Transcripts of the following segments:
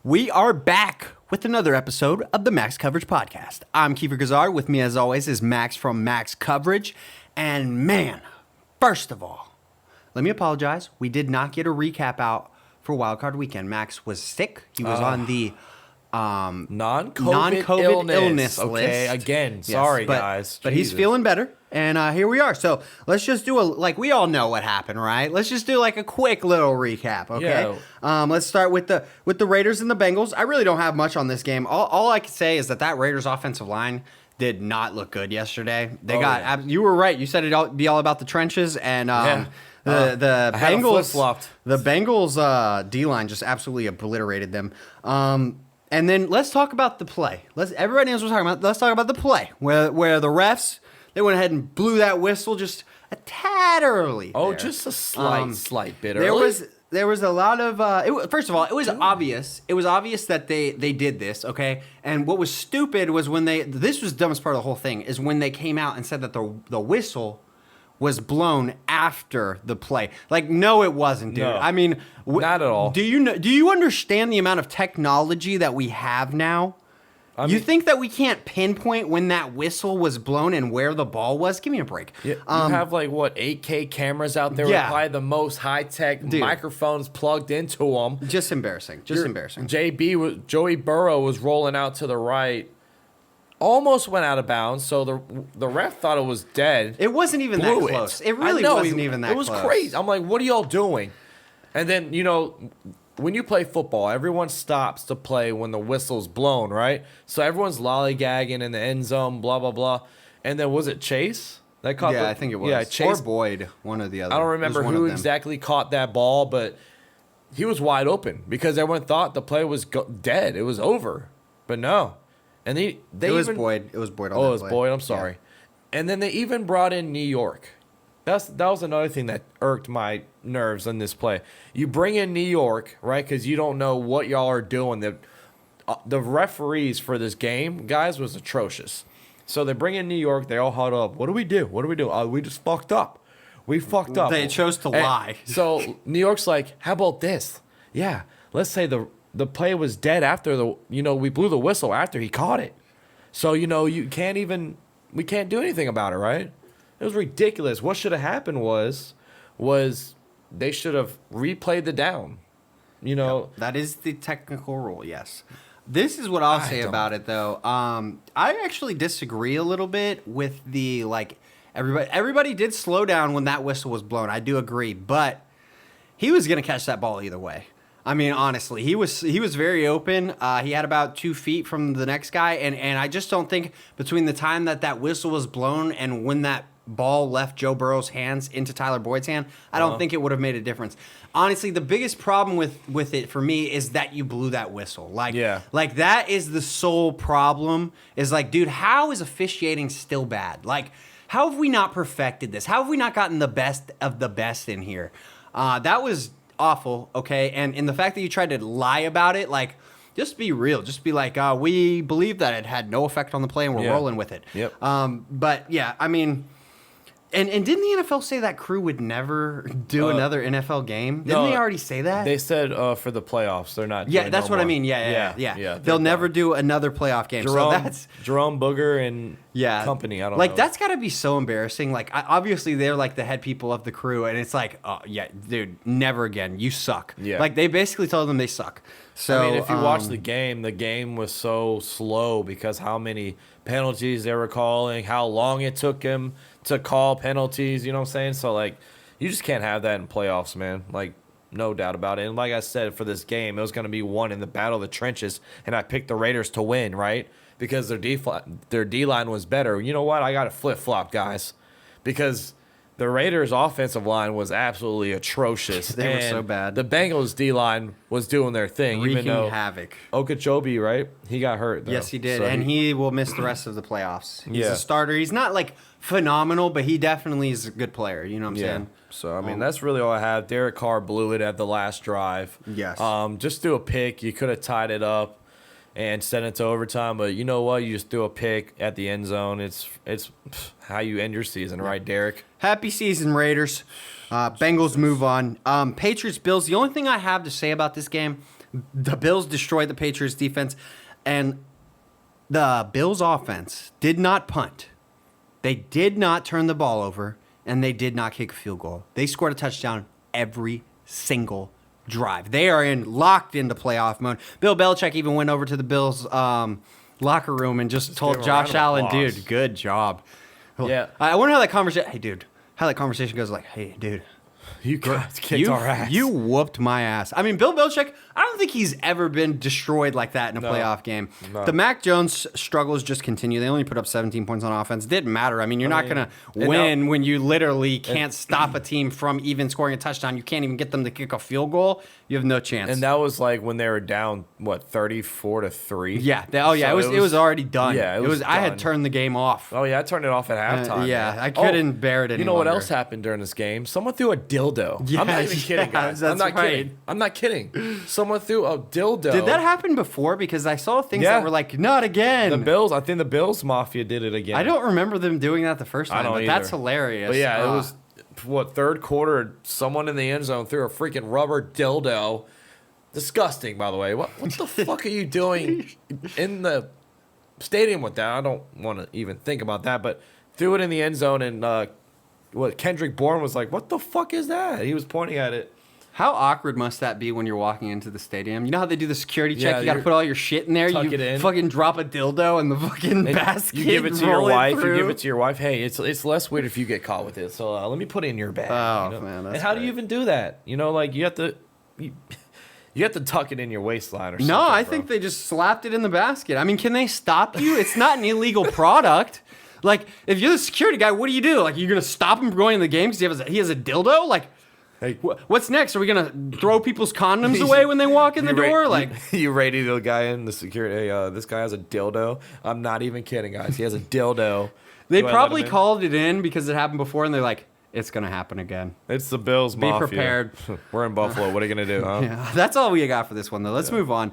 We are back with another episode of the Max Coverage Podcast. I'm Kiefer Gazar. With me, as always, is Max from Max Coverage. And man, first of all, let me apologize. We did not get a recap out for Wildcard Weekend. Max was sick. He was on the non-COVID illness okay, list. Again, sorry, guys. But he's feeling better, and here we are. So let's just do we all know what happened, right? Let's just do a quick little recap, okay? Yeah. Let's start with the Raiders and the Bengals. I really don't have much on this game. All I can say is that Raiders offensive line did not look good yesterday. You were right. You said it'd be all about the trenches, and the Bengals D-line just absolutely obliterated them. And then let's talk about the play. Everybody knows what we're talking about. Let's talk about the play where the refs, they went ahead and blew that whistle just a tad early. Oh, there. Just a slight bit early. There was a lot of first of all, it was obvious. It was obvious that they did this, okay? And what was stupid was this was the dumbest part of the whole thing, is when they came out and said that the whistle was blown after the play. No, it wasn't, dude. No, I mean, not at all. Do you understand the amount of technology that we have now? You think that we can't pinpoint when that whistle was blown and where the ball was? Give me a break. Yeah, you have 8K cameras out there with probably the most high-tech microphones plugged into them. Just embarrassing. Embarrassing. Joey Burrow was rolling out to the right. Almost went out of bounds, so the ref thought it was dead. It wasn't even that close. It really wasn't even that close. It was crazy. I'm like, what are y'all doing? And then, when you play football, everyone stops to play when the whistle's blown, right? So everyone's lollygagging in the end zone, blah, blah, blah. And then was it Chase that caught I think it was. Yeah, Chase. Or Boyd, one or the other. I don't remember who exactly caught that ball, but he was wide open because everyone thought the play was dead. It was over. But no. And it was Boyd. It was Boyd. Oh, it was Boyd. I'm sorry. Yeah. And then they even brought in New York. That was another thing that irked my nerves on this play. You bring in New York, right? Because you don't know what y'all are doing. The referees for this game, guys, was atrocious. So they bring in New York. They all huddle up. What do we do? We just fucked up. We fucked up. They chose to lie. So New York's like, how about this? Yeah, let's say the play was dead after we blew the whistle after he caught it. So, we can't do anything about it, right? It was ridiculous. What should have happened was they should have replayed the down. That is the technical rule, yes. This is what I'll say about it, though. I actually disagree a little bit with the, everybody did slow down when that whistle was blown. I do agree, but he was going to catch that ball either way. I mean, honestly, he was very open. He had about 2 feet from the next guy, and I just don't think between the time that whistle was blown and when that ball left Joe Burrow's hands into Tyler Boyd's hand, I don't think it would have made a difference. Honestly, the biggest problem with it for me is that you blew that whistle. That is the sole problem. Is dude, how is officiating still bad? How have we not perfected this? How have we not gotten the best of the best in here? That was awful, okay? And in the fact that you tried to lie about it, just be real. Just be we believe that it had no effect on the play and we're rolling with it. Yep. But yeah, I mean, and didn't the NFL say that crew would never do another NFL game? Didn't they already say that? They said for the playoffs they're not. Yeah, that's what I mean. Yeah. They'll never do another playoff game. Jerome, so that's Jerome Booger and company. I don't know. That's got to be so embarrassing. Obviously they're the head people of the crew, and it's oh yeah, dude, never again. You suck. Yeah. They basically told them they suck. So I mean, if you watch the game was so slow because how many penalties they were calling, how long it took him to call penalties. You know what I'm saying? So you just can't have that in playoffs, man. No doubt about it. And like I said, for this game, it was going to be won in the battle of the trenches, and I picked the Raiders to win, right? Because their D-line was better. You know what? I got to flip-flop, guys, because the Raiders' offensive line was absolutely atrocious. They were so bad. The Bengals' D-line was doing their thing. Wreaking even though havoc. Okeechobee, right? He got hurt, though. Yes, he did. And he will miss the rest of the playoffs. He's a starter. He's not, phenomenal, but he definitely is a good player. You know what I'm saying? So, I mean, that's really all I have. Derek Carr blew it at the last drive. Yes. Just do a pick. You could have tied it up and sent it to overtime, but you know what? You just do a pick at the end zone. It's how you end your season, right, Derek? Happy season, Raiders. Bengals move on. Patriots Bills. The only thing I have to say about this game, The Bills destroyed the Patriots defense, and the Bills offense did not punt. They did not turn the ball over, and they did not kick a field goal. They scored a touchdown every single drive. They are locked into playoff mode. Bill Belichick even went over to the Bills locker room and just told Josh Allen, dude, good job. Yeah. I wonder how that conversation, how that conversation goes like, hey, dude. You guys kicked our ass. You whooped my ass. I mean, Bill Belichick, I don't think he's ever been destroyed like that in a playoff game. No. The Mac Jones struggles just continue. They only put up 17 points on offense. It didn't matter. I mean, you're not going to win when you literally can't stop a team from even scoring a touchdown. You can't even get them to kick a field goal. You have no chance. And that was like when they were down, 34-3? Yeah. It was already done. Yeah, it was done. I had turned the game off. Oh, yeah, I turned it off at halftime. I couldn't bear it anymore. You know what else happened during this game? Someone threw a dildo. Yeah, I'm not even kidding, guys. I'm not kidding. I'm not kidding. Someone threw a dildo. Did that happen before? Because I saw things that were like, not again. The Bills, I think the Bills Mafia did it again. I don't remember them doing that the first time, but that's hilarious. But yeah, it was, third quarter, someone in the end zone threw a freaking rubber dildo. Disgusting, by the way. What the fuck are you doing in the stadium with that? I don't want to even think about that, but threw it in the end zone, and Kendrick Bourne was like, what the fuck is that? He was pointing at it. How awkward must that be when you're walking into the stadium? You know how they do the security check? Yeah, you got to put all your shit in there. Tuck You it in. fucking drop a dildo in the fucking basket. You give it to your wife. Through. You give it to your wife. Hey, it's less weird if you get caught with it. So let me put it in your bag. Oh, you know? man, that's and how do great. you even do that? You know, like you have to tuck it in your waistline or something. No, I think they just slapped it in the basket. I mean, can they stop you? It's not an illegal product. Like, if you're the security guy, what do you do? Like, you're going to stop him from going in the game because he has a dildo? Like, hey, what's next? Are we going to throw people's condoms away when they walk in the door? You rated the guy in the security. Hey, this guy has a dildo. I'm not even kidding, guys. He has a dildo. They probably called it in because it happened before, and they're like, it's going to happen again. It's the Bills Be Mafia. prepared. We're in Buffalo. What are you going to do, huh? Yeah, that's all we got for this one, though. Let's move on.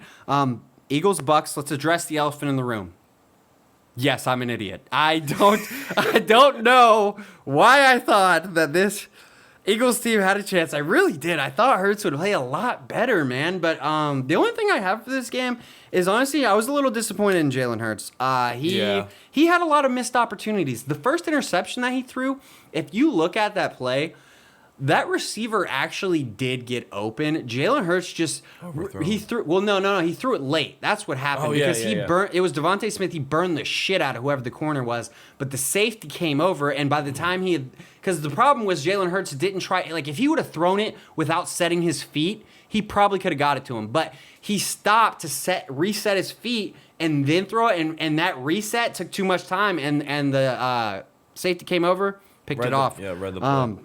Eagles, Bucks. Let's address the elephant in the room. Yes, I'm an idiot. I don't know why I thought that this Eagles team had a chance. I really did. I thought Hurts would play a lot better, man. But the only thing I have for this game is, honestly, I was a little disappointed in Jalen Hurts. He had a lot of missed opportunities. The first interception that he threw, if you look at that play, that receiver actually did get open. Jalen Hurts he threw it late. That's what happened because he burnt. It was Devontae Smith. He burned the shit out of whoever the corner was, but the safety came over, and by the time because the problem was Jalen Hurts didn't try. Like, if he would have thrown it without setting his feet, he probably could have got it to him. But he stopped to reset his feet and then throw it, and that reset took too much time, and the safety came over, picked it off. Yeah, read the play.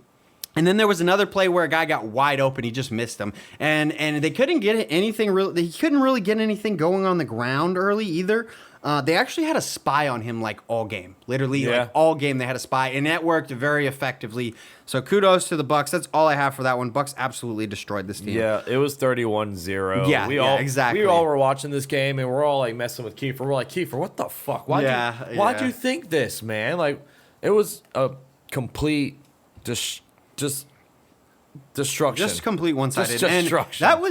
And then there was another play where a guy got wide open. He just missed him. And they couldn't get anything really. He couldn't really get anything going on the ground early either. They actually had a spy on him like all game. Literally, like all game they had a spy. And that worked very effectively. So kudos to the Bucks. That's all I have for that one. Bucks absolutely destroyed this team. Yeah, it was 31-0. Yeah, exactly. We all were watching this game, and we're all like messing with Kiefer. We're like, Kiefer, what the fuck? Why'd you think this, man? Like, it was a complete destruction. Just complete one-sided. Just destruction. And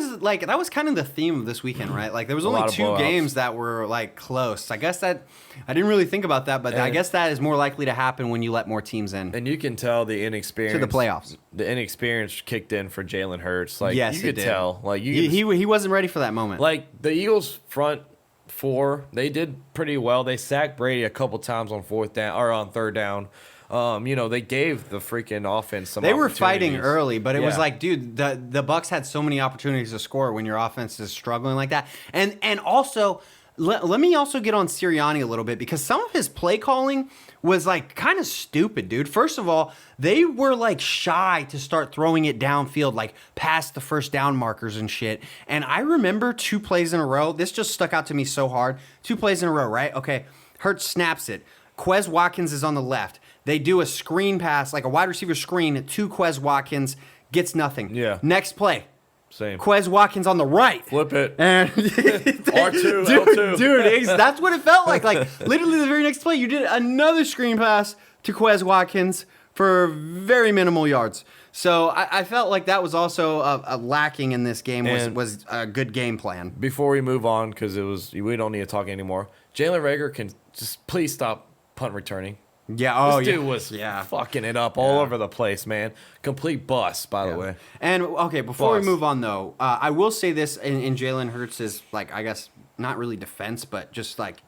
that was kind of the theme of this weekend, right? Like, there was only two games that were like close. I guess that I didn't really think about that, but I guess that is more likely to happen when you let more teams in. And you can tell the inexperience to the playoffs. The inexperience kicked in for Jalen Hurts. Like, yes, you could did. tell. Like, he wasn't ready for that moment. Like, the Eagles front four, they did pretty well. They sacked Brady a couple times on third down. They gave the freaking offense some. They were fighting early, but it was like, dude, the Bucks had so many opportunities to score when your offense is struggling like that. And also, let me also get on Sirianni a little bit, because some of his play calling was like kind of stupid, dude. First of all, they were like shy to start throwing it downfield, like past the first down markers and shit. And I remember 2 plays in a row. This just stuck out to me so hard. 2 plays in a row, right? Okay, Hurts snaps it. Quez Watkins is on the left. They do a screen pass, like a wide receiver screen to Quez Watkins, gets nothing. Yeah. Next play. Same. Quez Watkins on the right. Flip it. And R2, L2. Dude, that's what it felt like. Like, literally the very next play, you did another screen pass to Quez Watkins for very minimal yards. So I felt like that was also a lacking in this game And was a good game plan. Before we move on, because we don't need to talk anymore. Jalen Reagor can just please stop punt returning. Yeah, oh, this dude was fucking it up all over the place, man. Complete bust, by the way. And, okay, before we move on, though, I will say this in Jalen Hurts' like, I guess, not really defense, but just, like,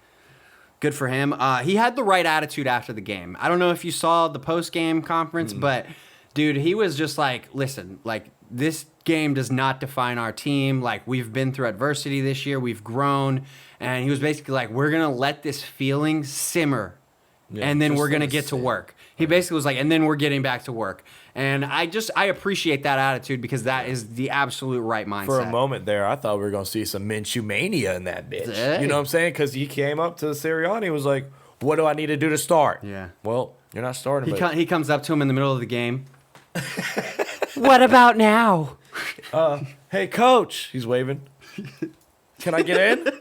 good for him. He had the right attitude after the game. I don't know if you saw the post-game conference, but, dude, he was just like, listen, like, this game does not define our team. Like, we've been through adversity this year. We've grown. And he was basically like, we're going to let this feeling simmer. Yeah, and then we're going to get to work. He basically was like, and then we're getting back to work. And I appreciate that attitude because that is the absolute right mindset. For a moment there, I thought we were going to see some Minshew mania in that bitch. Hey. You know what I'm saying? Because he came up to Sirianni and was like, what do I need to do to start? Yeah. Well, you're not starting. He comes up to him in the middle of the game. What about now? Hey, coach. He's waving. Can I get in?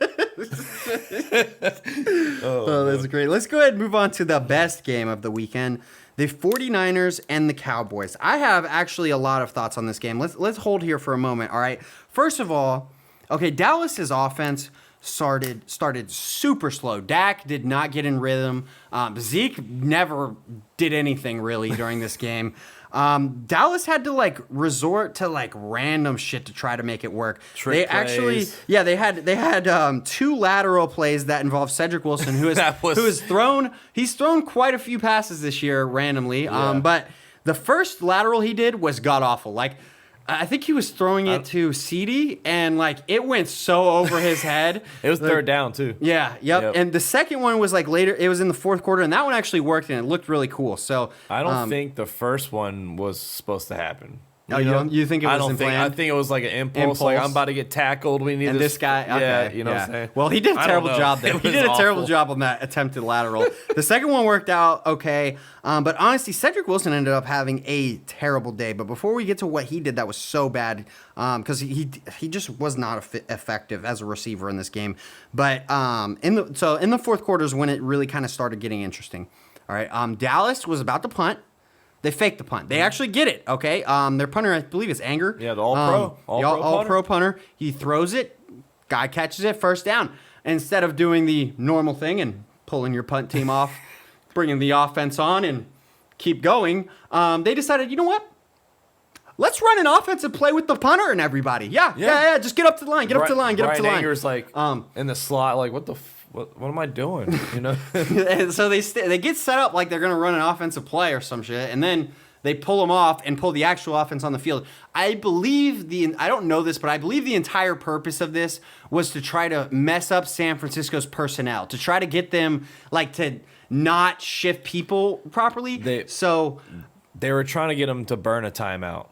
Oh, that's great. Let's go ahead and move on to the best game of the weekend, the 49ers and the Cowboys. I have actually a lot of thoughts on this game. Let's hold here for a moment, all right? First of all, okay, Dallas's offense started super slow. Dak did not get in rhythm. Zeke never did anything really during this game. Dallas had to like resort to like random shit to try to make it work. They had two lateral plays that involved Cedric Wilson, he's thrown quite a few passes this year randomly. Yeah. But the first lateral he did was god awful. Like, I think he was throwing it to CeeDee, and like it went so over his head. It was third down too. Yeah, yep. And the second one was like later. It was in the fourth quarter, and that one actually worked, and it looked really cool. So I don't think the first one was supposed to happen. You think it was planned? I think it was like an impulse. Like, I'm about to get tackled. We need this guy. Okay. Yeah, you know what I'm saying? Well, he did a terrible job there. He did a terrible job on that attempted lateral. The second one worked out okay. But honestly, Cedric Wilson ended up having a terrible day. But before we get to what he did that was so bad, because he just was not effective as a receiver in this game. But in the fourth quarter is when it really kind of started getting interesting. All right, Dallas was about to punt. They faked the punt. They actually get it, okay? Their punter, I believe, is Anger. Yeah, the all-pro. All-pro punter. He throws it. Guy catches it. First down. Instead of doing the normal thing and pulling your punt team off, bringing the offense on and keep going, they decided, you know what? Let's run an offensive play with the punter and everybody. Yeah. Just get up to the line. Get up to the line. Anger's like in the slot, like, what am I doing? You know. And so they get set up like they're gonna run an offensive play or some shit, and then they pull them off and pull the actual offense on the field. I don't know this, but I believe the entire purpose of this was to try to mess up San Francisco's personnel, to try to get them like to not shift people properly. They were trying to get them to burn a timeout.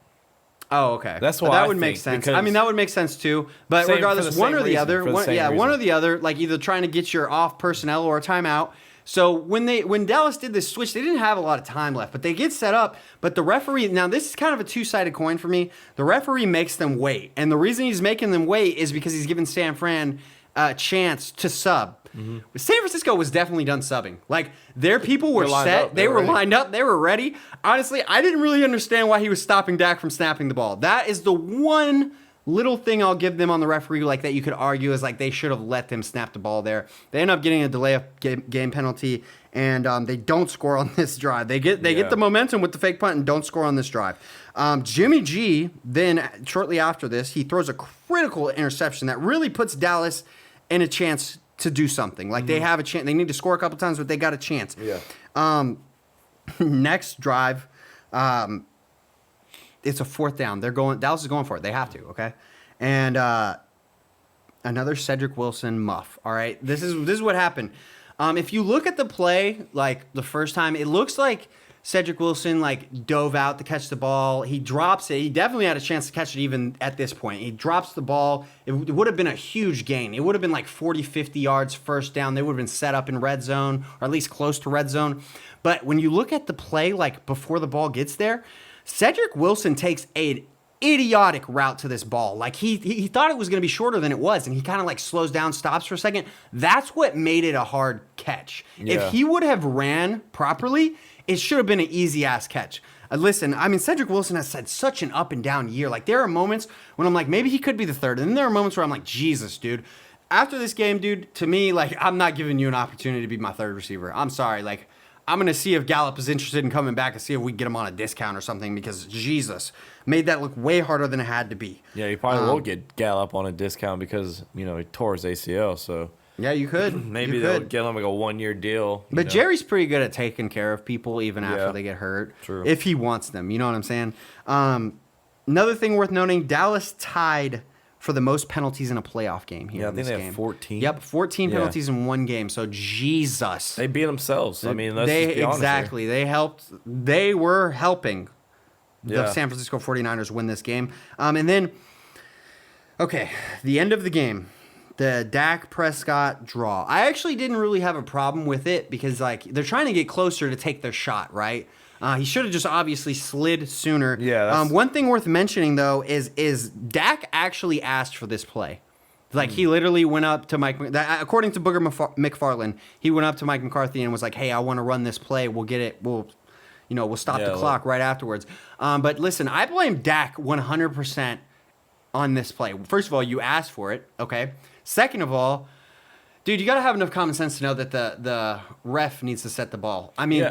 Oh, okay. That's why that would make sense. I mean, that would make sense too. But regardless, one or the other, like either trying to get your off personnel or a timeout. So when Dallas did this switch, they didn't have a lot of time left, but they get set up. But the referee, now this is kind of a two-sided coin for me. The referee makes them wait, and the reason he's making them wait is because he's giving San Fran a chance to sub. Mm-hmm. San Francisco was definitely done subbing. Like, their people were set. They were lined up. They were ready. Honestly, I didn't really understand why he was stopping Dak from snapping the ball. That is the one little thing I'll give them on the referee, like, that you could argue is, like, they should have let them snap the ball there. They end up getting a delay of game penalty, and they don't score on this drive. They get the momentum with the fake punt and don't score on this drive. Jimmy G, then, shortly after this, he throws a critical interception that really puts Dallas in a chance to do something. Like, they have a chance. They need to score a couple times, but they got a chance. Yeah. Next drive, it's a fourth down. Dallas is going for it. They have to, okay? And another Cedric Wilson muff, all right? This is what happened. If you look at the play, like, the first time, it looks like Cedric Wilson, like, dove out to catch the ball. He drops it. He definitely had a chance to catch it even at this point. He drops the ball. It would have been a huge gain. It would have been like 40, 50 yards first down. They would have been set up in red zone, or at least close to red zone. But when you look at the play, like, before the ball gets there, Cedric Wilson takes an idiotic route to this ball. Like, he thought it was going to be shorter than it was, and he kind of, like, slows down, stops for a second. That's what made it a hard catch. Yeah. If he would have ran properly, it should have been an easy-ass catch. listen, I mean, Cedric Wilson has had such an up and down year. Like, there are moments when I'm like, maybe he could be the third. And then there are moments where I'm like, Jesus, dude. After this game, dude, to me, like, I'm not giving you an opportunity to be my third receiver. I'm sorry. Like, I'm going to see if Gallup is interested in coming back and see if we can get him on a discount or something because, Jesus, made that look way harder than it had to be. Yeah, you probably will get Gallup on a discount because, he tore his ACL, so. Yeah, you could. Maybe they'll get him like a 1-year deal. But Jerry's pretty good at taking care of people even after they get hurt. True. If he wants them. You know what I'm saying? Another thing worth noting, Dallas tied for the most penalties in a playoff game here in this game. They have 14. Yep, 14 penalties in one game. So, Jesus. They beat themselves. I mean, let's just be honest exactly. here. They were helping the San Francisco 49ers win this game. And then, okay, the end of the game. The Dak Prescott draw. I actually didn't really have a problem with it because, like, they're trying to get closer to take their shot, right? He should have just obviously slid sooner. Yeah. One thing worth mentioning, though, is Dak actually asked for this play. Like, he literally went up to Mike... According to Booger McFarland, he went up to Mike McCarthy and was like, hey, I want to run this play. We'll get it. We'll stop the clock right afterwards. But listen, I blame Dak 100% on this play. First of all, you asked for it, okay? Second of all, dude, you got to have enough common sense to know that the ref needs to set the ball. I mean,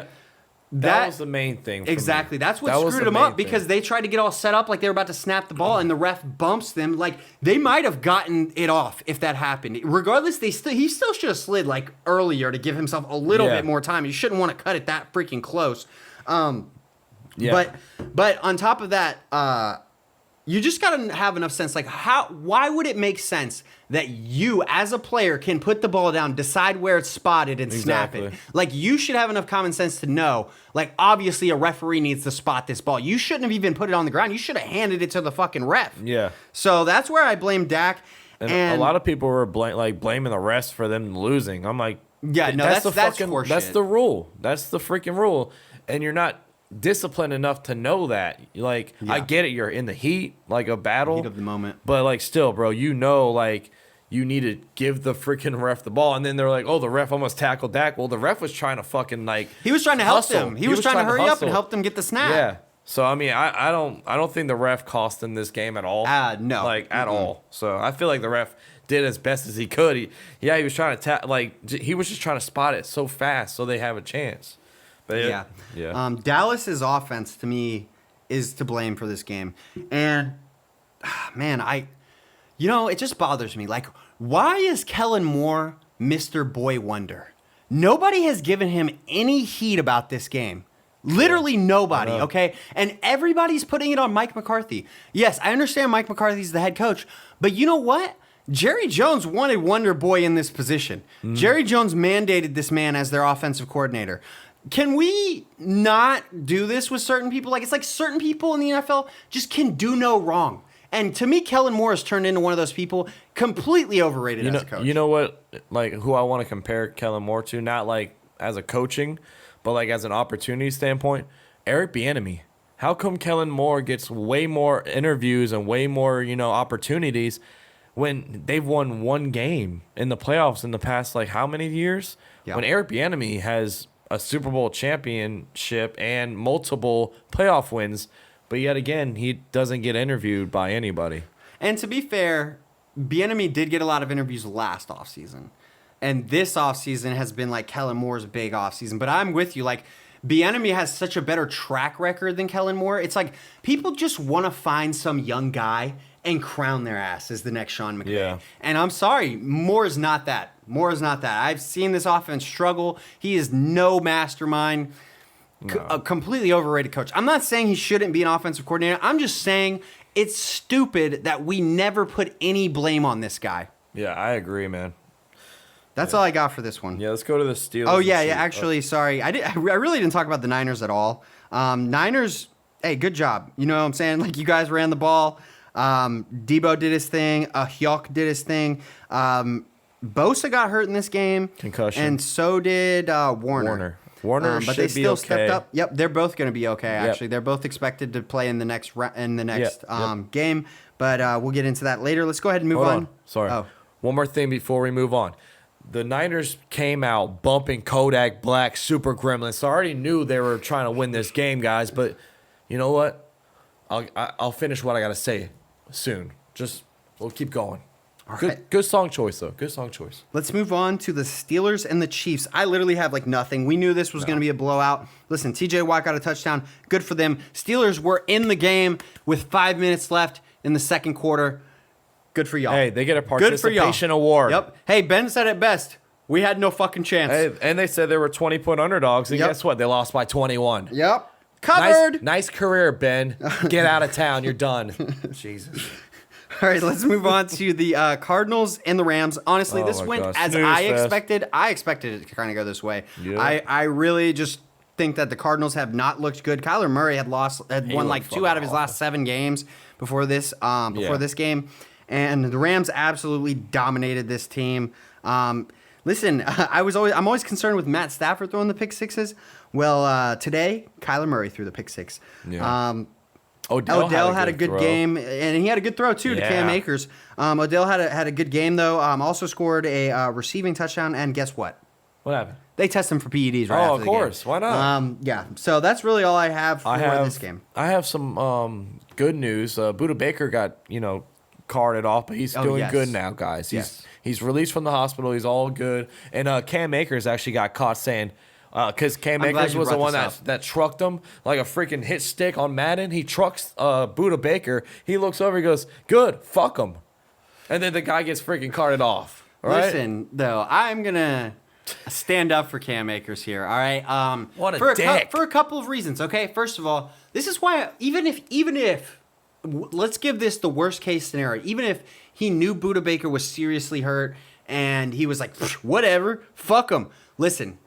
that was the main thing for exactly. me. That's what screwed them up because they tried to get all set up like they were about to snap the ball and the ref bumps them. Like, they might have gotten it off if that happened. Regardless, he still should have slid like earlier to give himself a little bit more time. You shouldn't want to cut it that freaking close. But on top of that, you just got to have enough sense. Like, why would it make sense that you, as a player, can put the ball down, decide where it's spotted, and snap it? Like, you should have enough common sense to know, like, obviously a referee needs to spot this ball. You shouldn't have even put it on the ground. You should have handed it to the fucking ref. Yeah. So that's where I blame Dak. And a lot of people were blaming the refs for them losing. I'm like, yeah, no, that's horseshit. That's the rule. That's the freaking rule. And you're not disciplined enough to know that. Like, I get it, you're in the heat, like a battle, heat of the moment, but like, still, bro, like, you need to give the freaking ref the ball. And then they're like, oh, the ref almost tackled Dak. Well, the ref was trying to fucking, like, he was trying to help hustle. them. He was trying to hurry up and help them get the snap. Yeah. So I mean, I don't think the ref cost them this game at all. No, like at all. So I feel like the ref did as best as he could. He was trying to he was just trying to spot it so fast so they have a chance. But Dallas's offense to me is to blame for this game, and man, it just bothers me. Like, why is Kellen Moore Mr. Boy Wonder? Nobody has given him any heat about this game. Literally nobody, okay? And everybody's putting it on Mike McCarthy. Yes, I understand Mike McCarthy's the head coach, but you know what? Jerry Jones wanted Wonder Boy in this position. Jerry Jones mandated this man as their offensive coordinator. Can we not do this with certain people? Like, it's like certain people in the NFL just can do no wrong. And to me, Kellen Moore has turned into one of those people, completely overrated as a coach. You know what? Like, who I want to compare Kellen Moore to, not like as a coaching, but like as an opportunity standpoint, Eric Bieniemy. How come Kellen Moore gets way more interviews and way more, opportunities when they've won one game in the playoffs in the past, like, how many years? Yeah. When Eric Bieniemy has a Super Bowl championship and multiple playoff wins, but yet again, he doesn't get interviewed by anybody. And to be fair, Bieniemy did get a lot of interviews last offseason. And this offseason has been like Kellen Moore's big offseason. But I'm with you. Like, Bieniemy has such a better track record than Kellen Moore. It's like people just want to find some young guy and crown their ass as the next Sean McVay. Yeah. And I'm sorry, Moore is not that. I've seen this offense struggle. He is no mastermind. A completely overrated coach. I'm not saying he shouldn't be an offensive coordinator. I'm just saying it's stupid that we never put any blame on this guy. Yeah, I agree, man. That's all I got for this one. Yeah, let's go to the Steelers. Oh, yeah. Actually, sorry. I really didn't talk about the Niners at all. Niners, hey, good job. You know what I'm saying? Like, you guys ran the ball. Debo did his thing. Hyuk did his thing. Bosa got hurt in this game. Concussion. And so did Warner. Warner but should they still be okay. stepped up. Yep, they're both going to be okay. Actually, they're both expected to play in the next game. But we'll get into that later. Let's go ahead and move on. Sorry. Oh. One more thing before we move on. The Niners came out bumping Kodak Black, Super Gremlin. So I already knew they were trying to win this game, guys. But you know what? I'll finish what I got to say soon. We'll keep going. Good song choice, though. Good song choice. Let's move on to the Steelers and the Chiefs. I literally have like nothing. We knew this was going to be a blowout. Listen, TJ Watt got a touchdown. Good for them. Steelers were in the game with 5 minutes left in the second quarter. Good for y'all. Hey, they get a participation award. Yep. Hey, Ben said it best. We had no fucking chance. Hey, and they said they were 20-point underdogs, and guess what? They lost by 21. Yep. Covered. Nice career, Ben. Get out of town. You're done. Jesus. All right, let's move on to the Cardinals and the Rams. Honestly, this went as I expected. I expected it to kind of go this way. Yep. I really just think that the Cardinals have not looked good. Kyler Murray had won like 2 out of his last 7 games before this game, and the Rams absolutely dominated this team. Listen, I'm always concerned with Matt Stafford throwing the pick sixes. Well, today Kyler Murray threw the pick six. Yeah. Odell had a good game, and he had a good throw too to Cam Akers. Odell had a good game though. Also scored a receiving touchdown, and guess what? What happened? They test him for PEDs right after the game. Oh, of course. Why not? So that's really all I have for this game. I have some good news. Buda Baker got carted off, but he's doing good now, guys. He's released from the hospital. He's all good. And Cam Akers actually got caught saying. Because Cam Akers was the one that trucked him like a freaking hit stick on Madden. He trucks Buda Baker. He looks over. He goes, "Good, fuck him," and then the guy gets freaking carted off. Right? Listen, though, I'm gonna stand up for Cam Akers here. All right. What a dick. For a couple of reasons. Okay. First of all, this is why even if let's give this the worst case scenario. Even if he knew Buda Baker was seriously hurt and he was like, whatever, fuck him. Listen.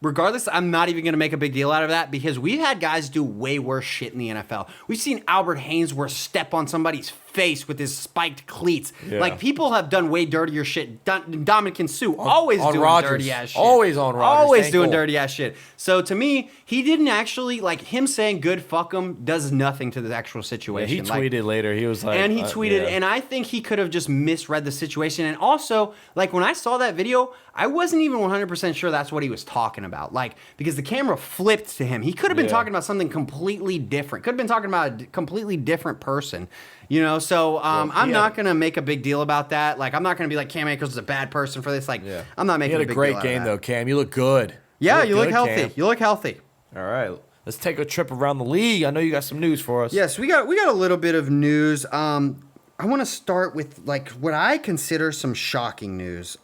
Regardless, I'm not even going to make a big deal out of that because we've had guys do way worse shit in the NFL. We've seen Albert Haynesworth step on somebody's face with his spiked cleats. Yeah. Like, people have done way dirtier shit. Dominican Sue, always doing dirty-ass shit. Always on Rodgers. Always doing dirty-ass shit. So, to me, he didn't actually, like, him saying good, fuck him, does nothing to the actual situation. Yeah, he tweeted later. He was like... And he tweeted, and I think he could have just misread the situation. And also, like, when I saw that video, I wasn't even 100% sure that's what he was talking about. Like, because the camera flipped to him. He could have been talking about something completely different. Could have been talking about a completely different person. So I'm not going to make a big deal about that. Like, I'm not going to be like, Cam Akers is a bad person for this. Like, I'm not making a big deal out of that. You had a great game, though, Cam. You look good. Yeah, you look healthy. Cam. You look healthy. All right. Let's take a trip around the league. I know you got some news for us. Yes, we got a little bit of news. I want to start with, like, what I consider some shocking news.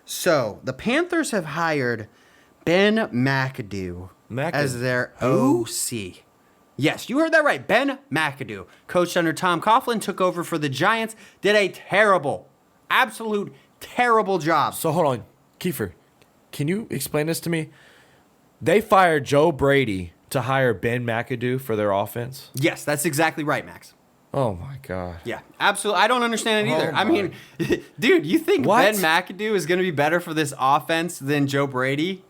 So, the Panthers have hired Ben Mcadoo as their OC. Yes, you heard that right. Ben Mcadoo, coached under Tom Coughlin, took over for the Giants, did a absolute terrible job. So hold on, Kiefer, can you explain this to me? They fired Joe Brady to hire Ben Mcadoo for their offense? Yes, that's exactly right, Max. Oh, my God. Yeah, absolutely. I don't understand it either. I mean, dude, you think Ben Mcadoo is going to be better for this offense than Joe Brady?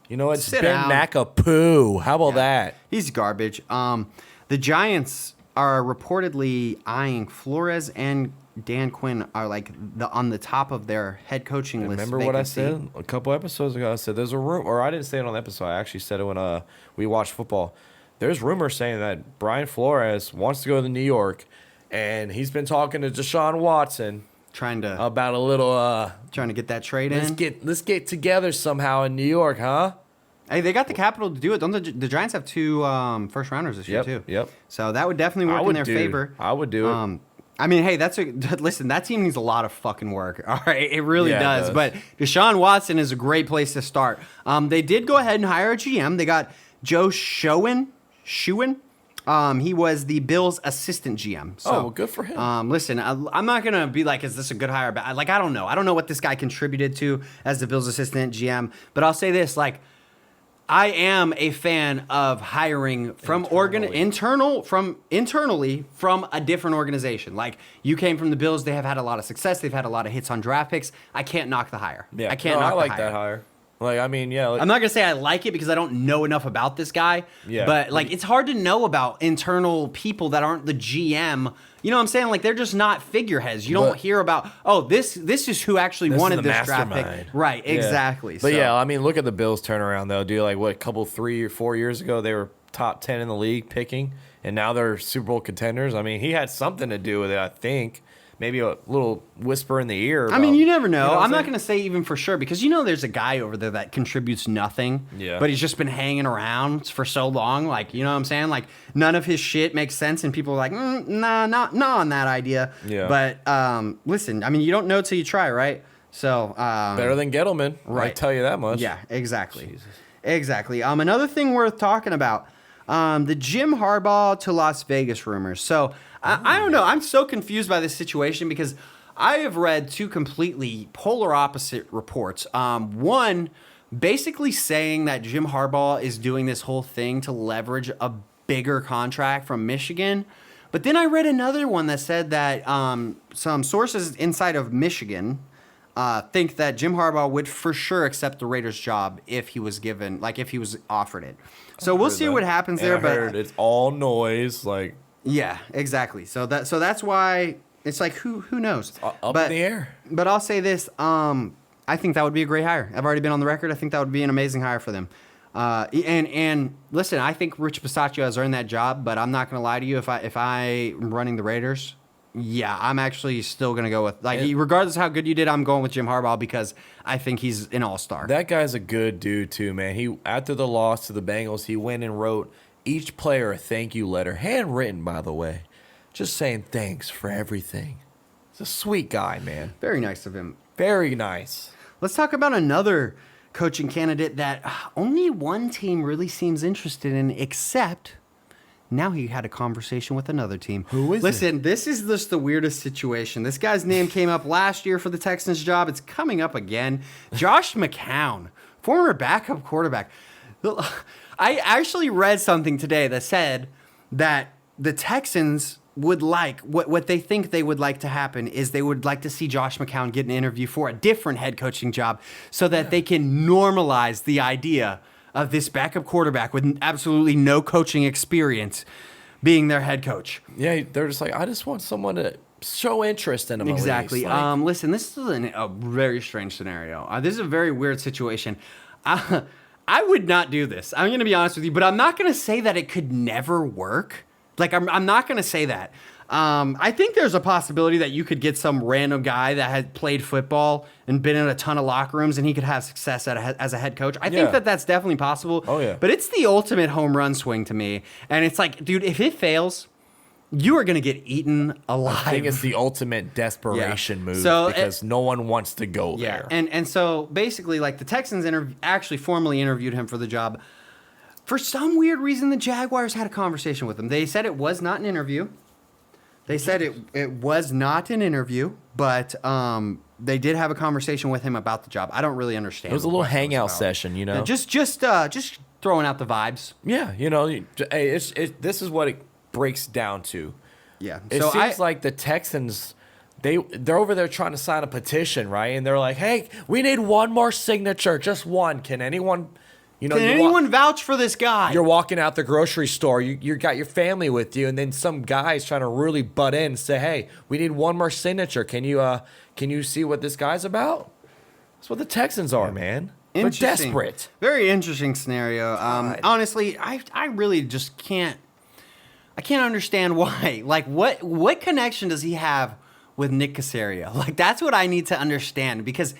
You know, it's Ben McApoo. How about that? He's garbage. The Giants are reportedly eyeing Flores and Dan Quinn are like on the top of their head coaching list. Remember what I said a couple episodes ago? I said there's a rumor, or I didn't say it on the episode. I actually said it when we watched football. There's rumors saying that Brian Flores wants to go to New York, and he's been talking to Deshaun Watson. Trying to get that trade in. Let's get together somehow in New York, huh? Hey, they got the capital to do it. Don't the Giants have 2 first rounders this year too? Yep. So that would definitely work in their favor. I would do it. I mean, hey, listen. That team needs a lot of fucking work. All right, it really does. But Deshaun Watson is a great place to start. They did go ahead and hire a GM. They got Joe Schoen. He was the Bills' assistant GM. So, well, good for him. Listen, I'm not going to be like, is this a good hire? But like, I don't know. I don't know what this guy contributed to as the Bills' assistant GM. But I'll say this, like, I am a fan of hiring from internally from a different organization. Like, you came from the Bills. They have had a lot of success. They've had a lot of hits on draft picks. I can't knock the hire. Yeah. I can't knock the hire. I like that hire. Like, I mean, yeah. Like, I'm not gonna say I like it because I don't know enough about this guy. Yeah. But like, it's hard to know about internal people that aren't the GM. You know what I'm saying? Like, they're just not figureheads. You don't hear about, oh, this is who actually wanted this draft pick. Right, exactly. But yeah, I mean, look at the Bills turnaround though. Dude, like what, 3 or 4 years ago they were top 10 in the league picking, and now they're Super Bowl contenders. I mean, he had something to do with it, I think. Maybe a little whisper in the ear. I mean, you never know. I'm not going to say even for sure because there's a guy over there that contributes nothing. Yeah. But he's just been hanging around for so long. Like, you know what I'm saying? Like, none of his shit makes sense, and people are like, nah, not on that idea. Yeah. But listen, I mean, you don't know till you try, right? So better than Gettleman, right? I tell you that much. Yeah, exactly. Jesus. Exactly. Another thing worth talking about, the Jim Harbaugh to Las Vegas rumors. So I don't know. I'm so confused by this situation because I have read two completely polar opposite reports. One basically saying that Jim Harbaugh is doing this whole thing to leverage a bigger contract from Michigan. But then I read another one that said that some sources inside of Michigan think that Jim Harbaugh would for sure accept the Raiders job if he was given, like if he was offered it. So we'll see what happens there. But it's all noise, like. Yeah, exactly. So that's why it's like who knows? It's up in the air. But I'll say this: I think that would be a great hire. I've already been on the record. I think that would be an amazing hire for them. And listen, I think Rich Bisaccia has earned that job. But I'm not going to lie to you. If I'm running the Raiders, yeah, I'm actually still going to go with regardless of how good you did, I'm going with Jim Harbaugh because I think he's an all-star. That guy's a good dude too, man. He after the loss to the Bengals, he went and wrote each player a thank you letter, handwritten, by the way, just saying thanks for everything. He's a sweet guy, man. Very nice of him. Very nice. Let's talk about another coaching candidate that only one team really seems interested in, except now he had a conversation with another team. Who is it? Listen, this is just the weirdest situation. This guy's name came up last year for the Texans job. It's coming up again. Josh McCown, former backup quarterback. I actually read something today that said that the Texans would like, what they think they would like to happen is they would like to see Josh McCown get an interview for a different head coaching job so that they can normalize the idea of this backup quarterback with absolutely no coaching experience being their head coach. Yeah, they're just like, I just want someone to show interest in him. Exactly. Listen, this is a very strange scenario. This is a very weird situation. I would not do this. I'm going to be honest with you, but I'm not going to say that it could never work. Like, I'm not going to say that. I think there's a possibility that you could get some random guy that had played football and been in a ton of locker rooms and he could have success as a head coach. I think that's definitely possible. Oh, yeah. But it's the ultimate home run swing to me. And it's like, dude, if it fails, you are going to get eaten alive. I think it's the ultimate desperation move because no one wants to go there. And so basically, like, the Texans actually formally interviewed him for the job. For some weird reason, the Jaguars had a conversation with him. They said it was not an interview. They said it was not an interview, but they did have a conversation with him about the job. I don't really understand. It was a little hangout session, you know. Just throwing out the vibes. Yeah, you know, hey, this is what it breaks down to. Yeah. It seems like the Texans, they're over there trying to sign a petition, right? And they're like, hey, we need one more signature, just one. Can anyone... Can anyone vouch for this guy? You're walking out the grocery store. You got your family with you, and then some guy's trying to really butt in and say, "Hey, we need one more signature. Can you see what this guy's about?" That's what the Texans are, man. They're desperate. Very interesting scenario. Honestly, I really just can't. I can't understand why. Like, what connection does he have with Nick Caserio? Like, that's what I need to understand because.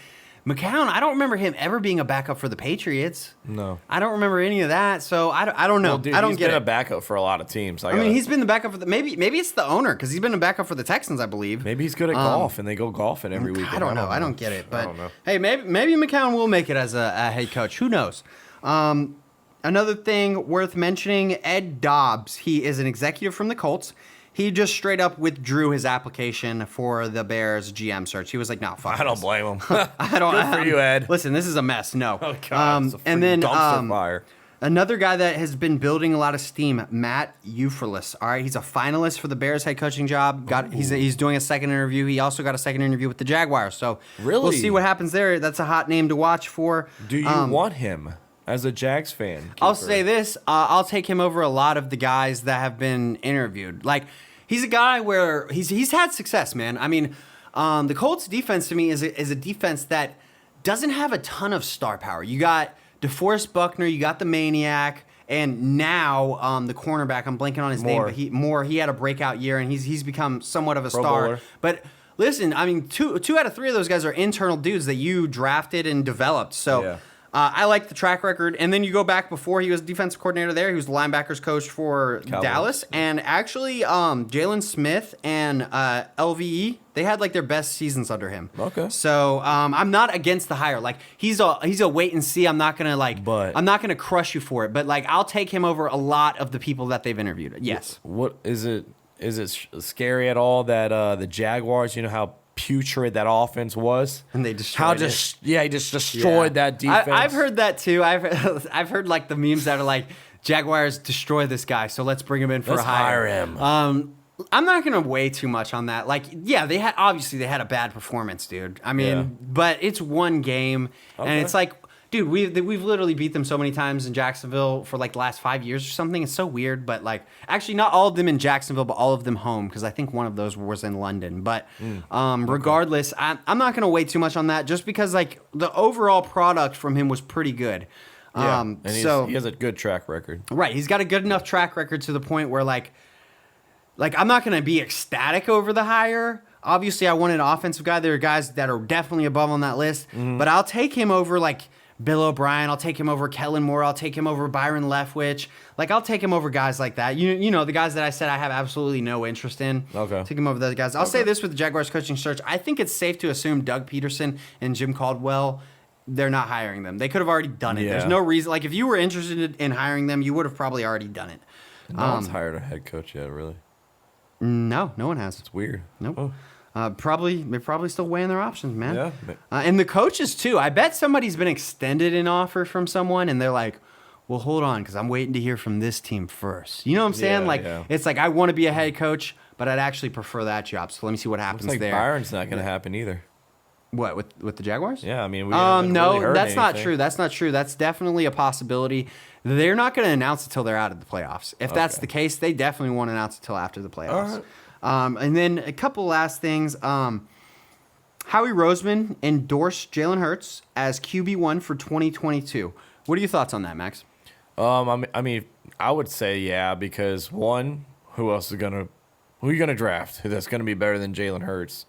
McCown, I don't remember him ever being a backup for the Patriots. No. I don't remember any of that, so I don't know. Well, dude, I don't he's get been a backup for a lot of teams. I mean, he's been the backup for the maybe it's the owner because he's been a backup for the Texans, I believe. Maybe he's good at golf and they go golfing every week. I don't know. I don't get it, but hey, maybe McCown will make it as a head coach. Who knows? Another thing worth mentioning: Ed Dobbs. He is an executive from the Colts. He just straight up withdrew his application for the Bears GM search. He was like, "No, fuck." I don't blame him. I don't. Good for you, Ed. Listen, this is a mess. No. Oh God. And then dumpster fire. Another guy that has been building a lot of steam, Matt Eupherlis. All right, he's a finalist for the Bears head coaching job. He's doing a second interview. He also got a second interview with the Jaguars. So we'll see what happens there. That's a hot name to watch for. Do you want him as a Jags fan? Keeper? I'll say this. I'll take him over a lot of the guys that have been interviewed. Like, he's a guy where he's had success, man. I mean, the Colts defense to me is a defense that doesn't have a ton of star power. You got DeForest Buckner, you got the Maniac, and now the cornerback. I'm blanking on his name, but he had a breakout year, and he's become somewhat of a star. Bowler. But listen, I mean, two out of three of those guys are internal dudes that you drafted and developed. So. Yeah. I like the track record. And then you go back before he was defensive coordinator there. He was the linebackers coach for Cowboys. Dallas. And actually, Jalen Smith and LVE, they had like their best seasons under him. Okay. So I'm not against the hire. Like he's a wait and see. I'm not gonna I'm not gonna crush you for it. But like I'll take him over a lot of the people that they've interviewed. Yes. What is it? Is it scary at all that the Jaguars? You know how putrid that offense was, and they destroyed it. He just destroyed that defense. I've heard that too. I've heard like the memes that are like Jaguars destroy this guy, so let's bring him in for a hire. Him. I'm not gonna weigh too much on that. Like, yeah, they had a bad performance, dude. I mean, but it's one game, and it's like, dude, we've literally beat them so many times in Jacksonville for like the last 5 years or something. It's so weird, but like actually not all of them in Jacksonville, but all of them home because I think one of those was in London. But regardless, I'm not gonna weigh too much on that just because like the overall product from him was pretty good. Yeah, and he has a good track record. Right, he's got a good enough track record to the point where like I'm not gonna be ecstatic over the hire. Obviously, I want an offensive guy. There are guys that are definitely above on that list, but I'll take him over like Bill O'Brien. I'll take him over Kellen Moore. I'll take him over Byron Leftwich. Like, I'll take him over guys like that. You know, the guys that I said I have absolutely no interest in. Okay. Take him over those guys. I'll say this with the Jaguars coaching search. I think it's safe to assume Doug Peterson and Jim Caldwell, they're not hiring them. They could have already done it. Yeah. There's no reason. Like, if you were interested in hiring them, you would have probably already done it. No one's hired a head coach yet, really. No one has. It's weird. Nope. Oh. They're probably still weighing their options, man. Yeah. And the coaches, too. I bet somebody's been extended an offer from someone, and they're like, well, hold on, because I'm waiting to hear from this team first. You know what I'm saying? It's like, I want to be a head coach, but I'd actually prefer that job. So let me see what happens there. Byron's not going to happen either. What, with the Jaguars? Yeah, I mean, we haven't really heard that's anything. not true. That's not true. That's definitely a possibility. They're not going to announce it until they're out of the playoffs. If that's the case, they definitely won't announce it until after the playoffs. All right. And then a couple last things. Howie Roseman endorsed Jalen Hurts as QB1 for 2022. What are your thoughts on that, Max? I mean, I would say because one, who are you gonna draft that's gonna be better than Jalen Hurts?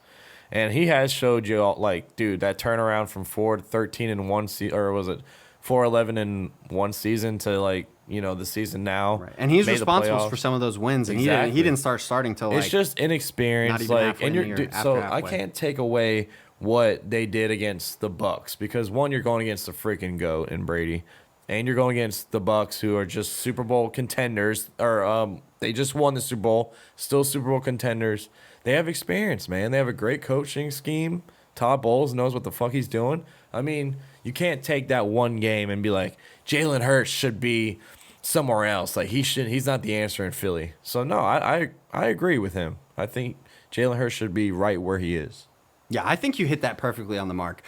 And he has showed you like, dude, that turnaround from 4-13 in one season, or was it 4-11 in one season to like, you know, the season now. Right. And he's responsible for some of those wins, and he didn't start starting till like, it's just inexperience. Like, and I can't take away what they did against the Bucks because one, you're going against the freaking GOAT in Brady, and you're going against the Bucks who are just Super Bowl contenders, or they just won the Super Bowl, still Super Bowl contenders. They have experience, man. They have a great coaching scheme. Todd Bowles knows what the fuck he's doing. I mean, you can't take that one game and be like, Jalen Hurts should be somewhere else. Like, he's not the answer in Philly. So no, I agree with him. I think Jalen Hurts should be right where he is. Yeah, I think you hit that perfectly on the mark.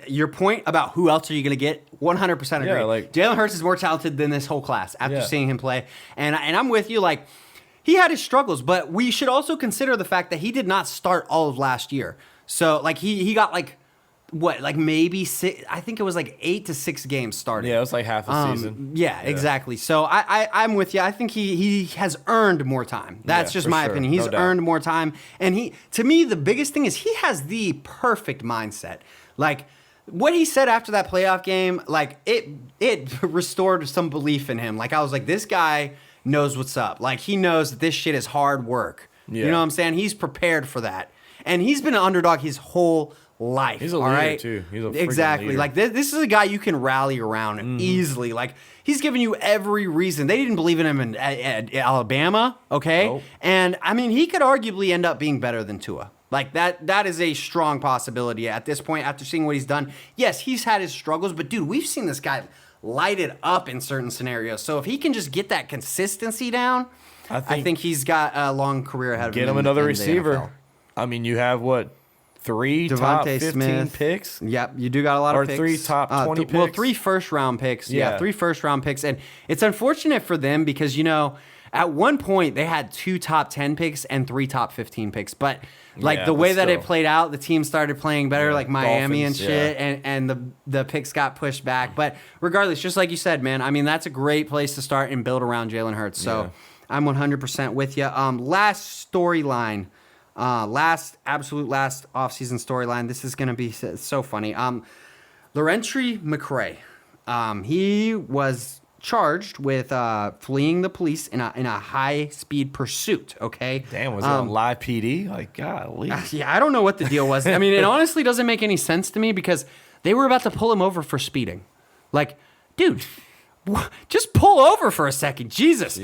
Your point about who else are you going to get, 100% agree. Yeah, like, Jalen Hurts is more talented than this whole class after seeing him play. And I'm with you. Like, he had his struggles, but we should also consider the fact that he did not start all of last year. So, like, he got, like, what, like maybe six, I think it was like 8 to 6 games started. Yeah, it was like half a season. Yeah, exactly. So I'm with you. I think he has earned more time. That's just my opinion. He's earned more time. And to me, the biggest thing is he has the perfect mindset. Like, what he said after that playoff game, like, it restored some belief in him. Like, I was like, this guy knows what's up. Like, he knows that this shit is hard work. Yeah. You know what I'm saying? He's prepared for that. And he's been an underdog his whole life. He's a leader, too. He's a exactly. Leader. Like, this is a guy you can rally around easily. Like, he's giving you every reason. They didn't believe in him at Alabama, okay? Nope. And, I mean, he could arguably end up being better than Tua. Like, that is a strong possibility at this point after seeing what he's done. Yes, he's had his struggles, but, dude, we've seen this guy light it up in certain scenarios. So if he can just get that consistency down, I think he's got a long career ahead of him. Get him another receiver. I mean, you have what? 3 top 15 Smith. picks? Yep, you do got a lot of picks. Or 3 top 20 picks? Well, 3 first-round picks. Yeah, 3 first-round picks. And it's unfortunate for them because, at one point they had 2 top 10 picks and 3 top 15 picks. But, the way that it played out, the team started playing better, like Miami Dolphins, and shit, and the picks got pushed back. But regardless, just like you said, man, I mean, that's a great place to start and build around Jalen Hurts. So I'm 100% with you. Last storyline. Last offseason storyline. This is going to be so funny. Laurentry McCray. He was charged with fleeing the police in a high-speed pursuit, okay? Damn, was it on live PD? Like, golly. Yeah, I don't know what the deal was. I mean, it honestly doesn't make any sense to me because they were about to pull him over for speeding. Like, dude, just pull over for a second. Jesus.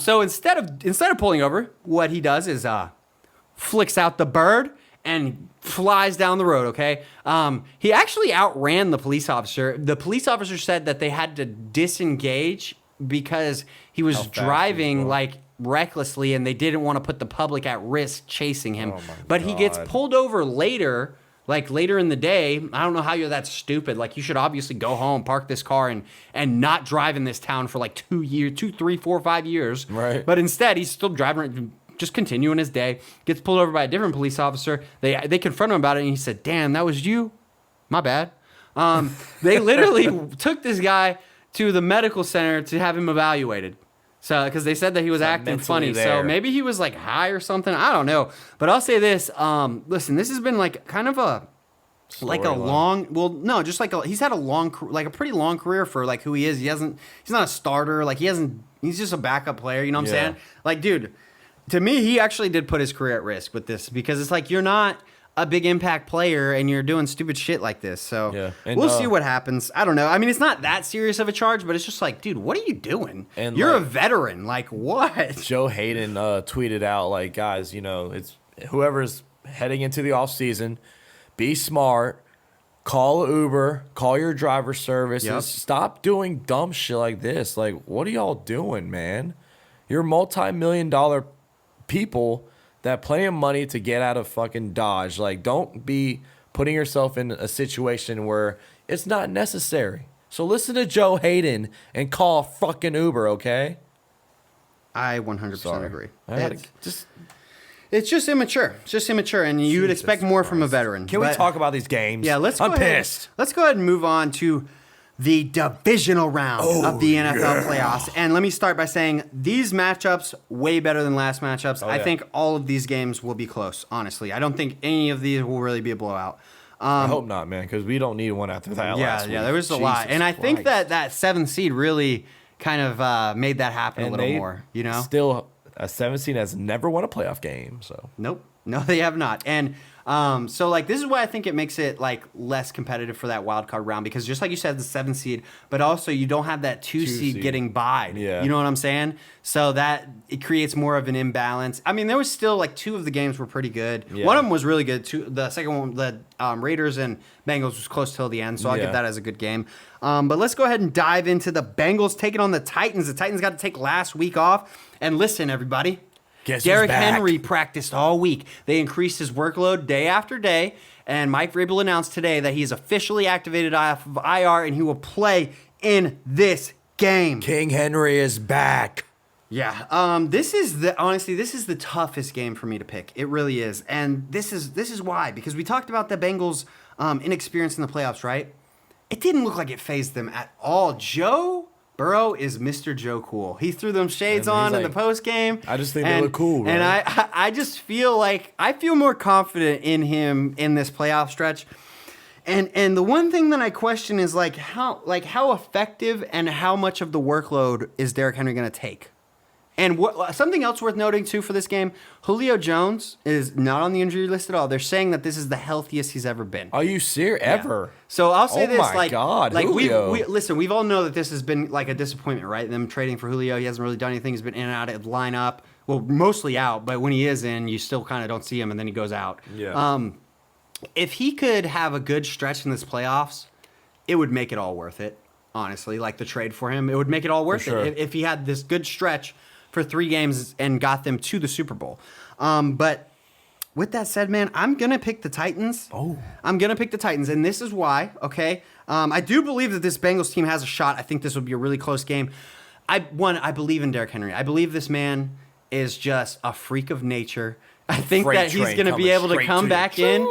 So instead of pulling over, what he does is flicks out the bird and flies down the road, okay? He actually outran the police officer. The police officer said that they had to disengage because he was driving recklessly and they didn't want to put the public at risk chasing him. But he gets pulled over later in the day. I don't know how that's stupid. Like, you should obviously go home, park this car, and not drive in this town for 2, 3, 4, 5 years. Right. But instead, he's still driving, just continuing his day, gets pulled over by a different police officer. They confront him about it, and he said, "Damn, that was you? My bad." They literally took this guy to the medical center to have him evaluated. So, because they said that he was acting funny. So maybe he was high or something. I don't know. But I'll say this. Listen, this has been kind of a long, he's had a pretty long career for who he is. He's not a starter. He's just a backup player. You know what I'm saying? Dude, to me, he actually did put his career at risk with this because it's you're not a big impact player and you're doing stupid shit like this. So we'll see what happens. I don't know. I mean, it's not that serious of a charge, but it's just dude, what are you doing? And you're a veteran. What? Joe Hayden tweeted out, guys, it's whoever's heading into the offseason, be smart, call Uber, call your driver services, stop doing dumb shit like this. What are y'all doing, man? You're multi-million-dollar people that have plenty of money to get out of fucking Dodge. Don't be putting yourself in a situation where it's not necessary. So listen to Joe Hayden and call fucking Uber, okay? I 100% agree. It's just immature. It's just immature, and you would expect more from a veteran. Can we talk about these games? Yeah, I'm pissed. Let's go ahead and move on to the divisional round of the NFL playoffs. And let me start by saying these matchups way better than last matchups. I think all of these games will be close, honestly. I don't think any of these will really be a blowout. I hope not, man, because we don't need one after that last week. Yeah, there was a lot. And I think that 7th seed really kind of made that happen a little more, Still, a 7th seed has never won a playoff game, so. Nope. No, they have not. And so this is why I think it makes it less competitive for that wild card round because just like you said, the 7th seed, but also you don't have that 2 seed getting bye. Yeah. You know what I'm saying? So that it creates more of an imbalance. I mean, there was still 2 of the games were pretty good. Yeah. One of them was really good. The second one, the Raiders and Bengals was close till the end, so I'll give that as a good game. But let's go ahead and dive into the Bengals taking on the Titans. The Titans got to take last week off. And listen, everybody. Derrick Henry practiced all week. They increased his workload day after day, and Mike Vrabel announced today that he is officially activated off of IR and he will play in this game. King Henry is back. Yeah. This is the toughest game for me to pick. It really is, and this is why, because we talked about the Bengals' inexperience in the playoffs, right? It didn't look like it fazed them at all. Joe Burrow is Mr. Joe Cool. He threw them shades on in the post game. I just think they look cool, bro. And I just feel I feel more confident in him in this playoff stretch. And the one thing that I question is how effective and how much of the workload is Derrick Henry going to take? And something else worth noting, too, for this game, Julio Jones is not on the injury list at all. They're saying that this is the healthiest he's ever been. Are you serious? Yeah. Ever? So I'll say this. Oh, my God, Julio. Listen, we've all know that this has been a disappointment, right? Them trading for Julio. He hasn't really done anything. He's been in and out of the lineup. Well, mostly out, but when he is in, you still kind of don't see him, and then he goes out. Yeah. If he could have a good stretch in this playoffs, it would make it all worth it. honestly, like the trade for him. It would make it all worth it if he had this good stretch for 3 games and got them to the Super Bowl. But with that said, man, I'm going to pick the Titans. I'm going to pick the Titans, and this is why, okay? I do believe that this Bengals team has a shot. I think this would be a really close game. I believe in Derrick Henry. I believe this man is just a freak of nature. I think that he's going to be able to come back in,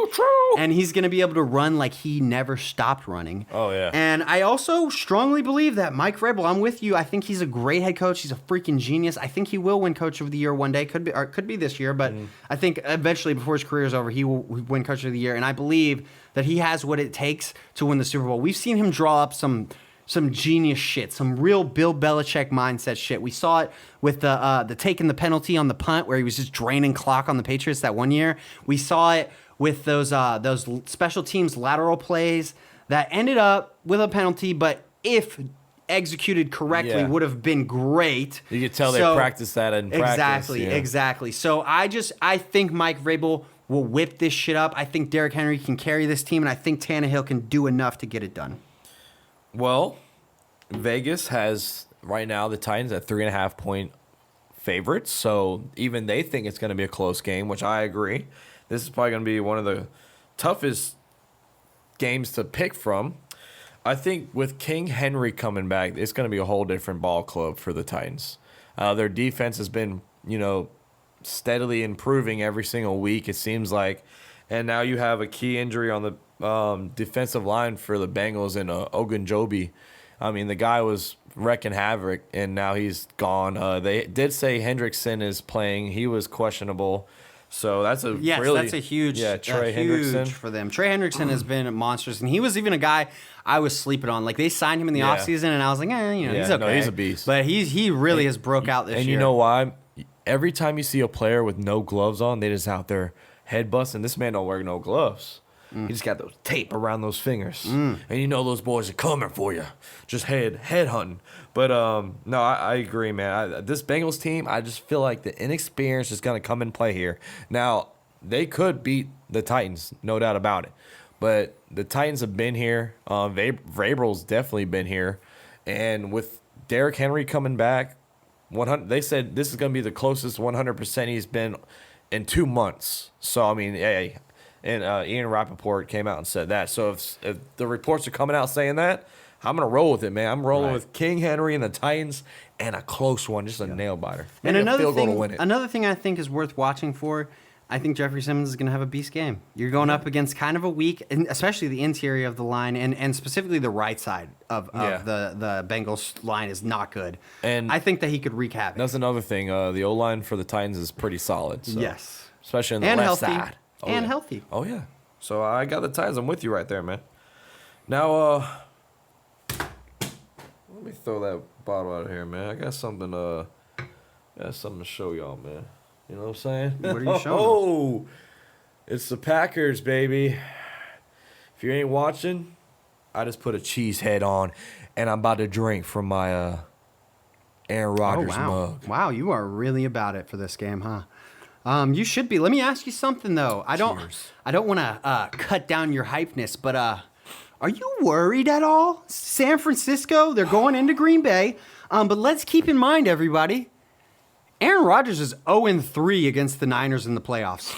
and he's going to be able to run like he never stopped running. Oh, yeah. And I also strongly believe that Mike Vrabel, I'm with you. I think he's a great head coach. He's a freaking genius. I think he will win Coach of the Year one day. Could be this year, but I think eventually, before his career is over, he will win Coach of the Year. And I believe that he has what it takes to win the Super Bowl. We've seen him draw up some genius shit, some real Bill Belichick mindset shit. We saw it with the taking the penalty on the punt where he was just draining clock on the Patriots that one year. We saw it with those special teams lateral plays that ended up with a penalty, but if executed correctly, would have been great. You could tell they practiced that in practice. Exactly. So I think Mike Vrabel will whip this shit up. I think Derrick Henry can carry this team, and I think Tannehill can do enough to get it done. Well, Vegas has right now the Titans at 3.5-point favorites, so even they think it's going to be a close game, which I agree. This is probably going to be one of the toughest games to pick from. I think with King Henry coming back, it's going to be a whole different ball club for the Titans. Their defense has been, steadily improving every single week, it seems like. And now you have a key injury on the defensive line for the Bengals in Ogunjobi. I mean, the guy was wrecking havoc, and now he's gone. They did say Hendrickson is playing. He was questionable. So that's a that's a huge Trey Hendrickson for them. Trey Hendrickson has been monstrous, and he was even a guy I was sleeping on. Like, they signed him in the offseason, and I was like, he's okay. No, he's a beast. But he really has broke out this year. And you know why? Every time you see a player with no gloves on, they just out there head busting. This man don't wear no gloves. He just got those tape around those fingers. And those boys are coming for you. Just head hunting. But, no, I agree, man. This Bengals team, I just feel like the inexperience is going to come and play here. Now, they could beat the Titans, no doubt about it. But the Titans have been here. Vrabel's definitely been here. And with Derrick Henry coming back, they said this is going to be the closest 100% he's been in 2 months. So, I mean, hey. And Ian Rappaport came out and said that. So if the reports are coming out saying that, I'm going to roll with it, man. I'm rolling with King Henry and the Titans and a close one, just a nail-biter. And another thing I think is worth watching for, I think Jeffrey Simmons is going to have a beast game. You're going up against kind of a weak, and especially the interior of the line, and specifically the right side of the Bengals line is not good. And I think that he could wreak havoc. That's another thing. The O-line for the Titans is pretty solid. So. Yes. Especially on the left side. Healthy. Oh, yeah. So I got the Titans. I'm with you right there, man. Now, let me throw that bottle out of here, man. I got something to show y'all, man. You know what I'm saying? What are you showing? It's the Packers, baby. If you ain't watching, I just put a cheese head on, and I'm about to drink from my Aaron Rodgers mug. Wow, you are really about it for this game, huh? You should be. Let me ask you something, though. I don't want to cut down your hypeness, but are you worried at all? San Francisco, they're going into Green Bay. But let's keep in mind, everybody, Aaron Rodgers is 0-3 against the Niners in the playoffs.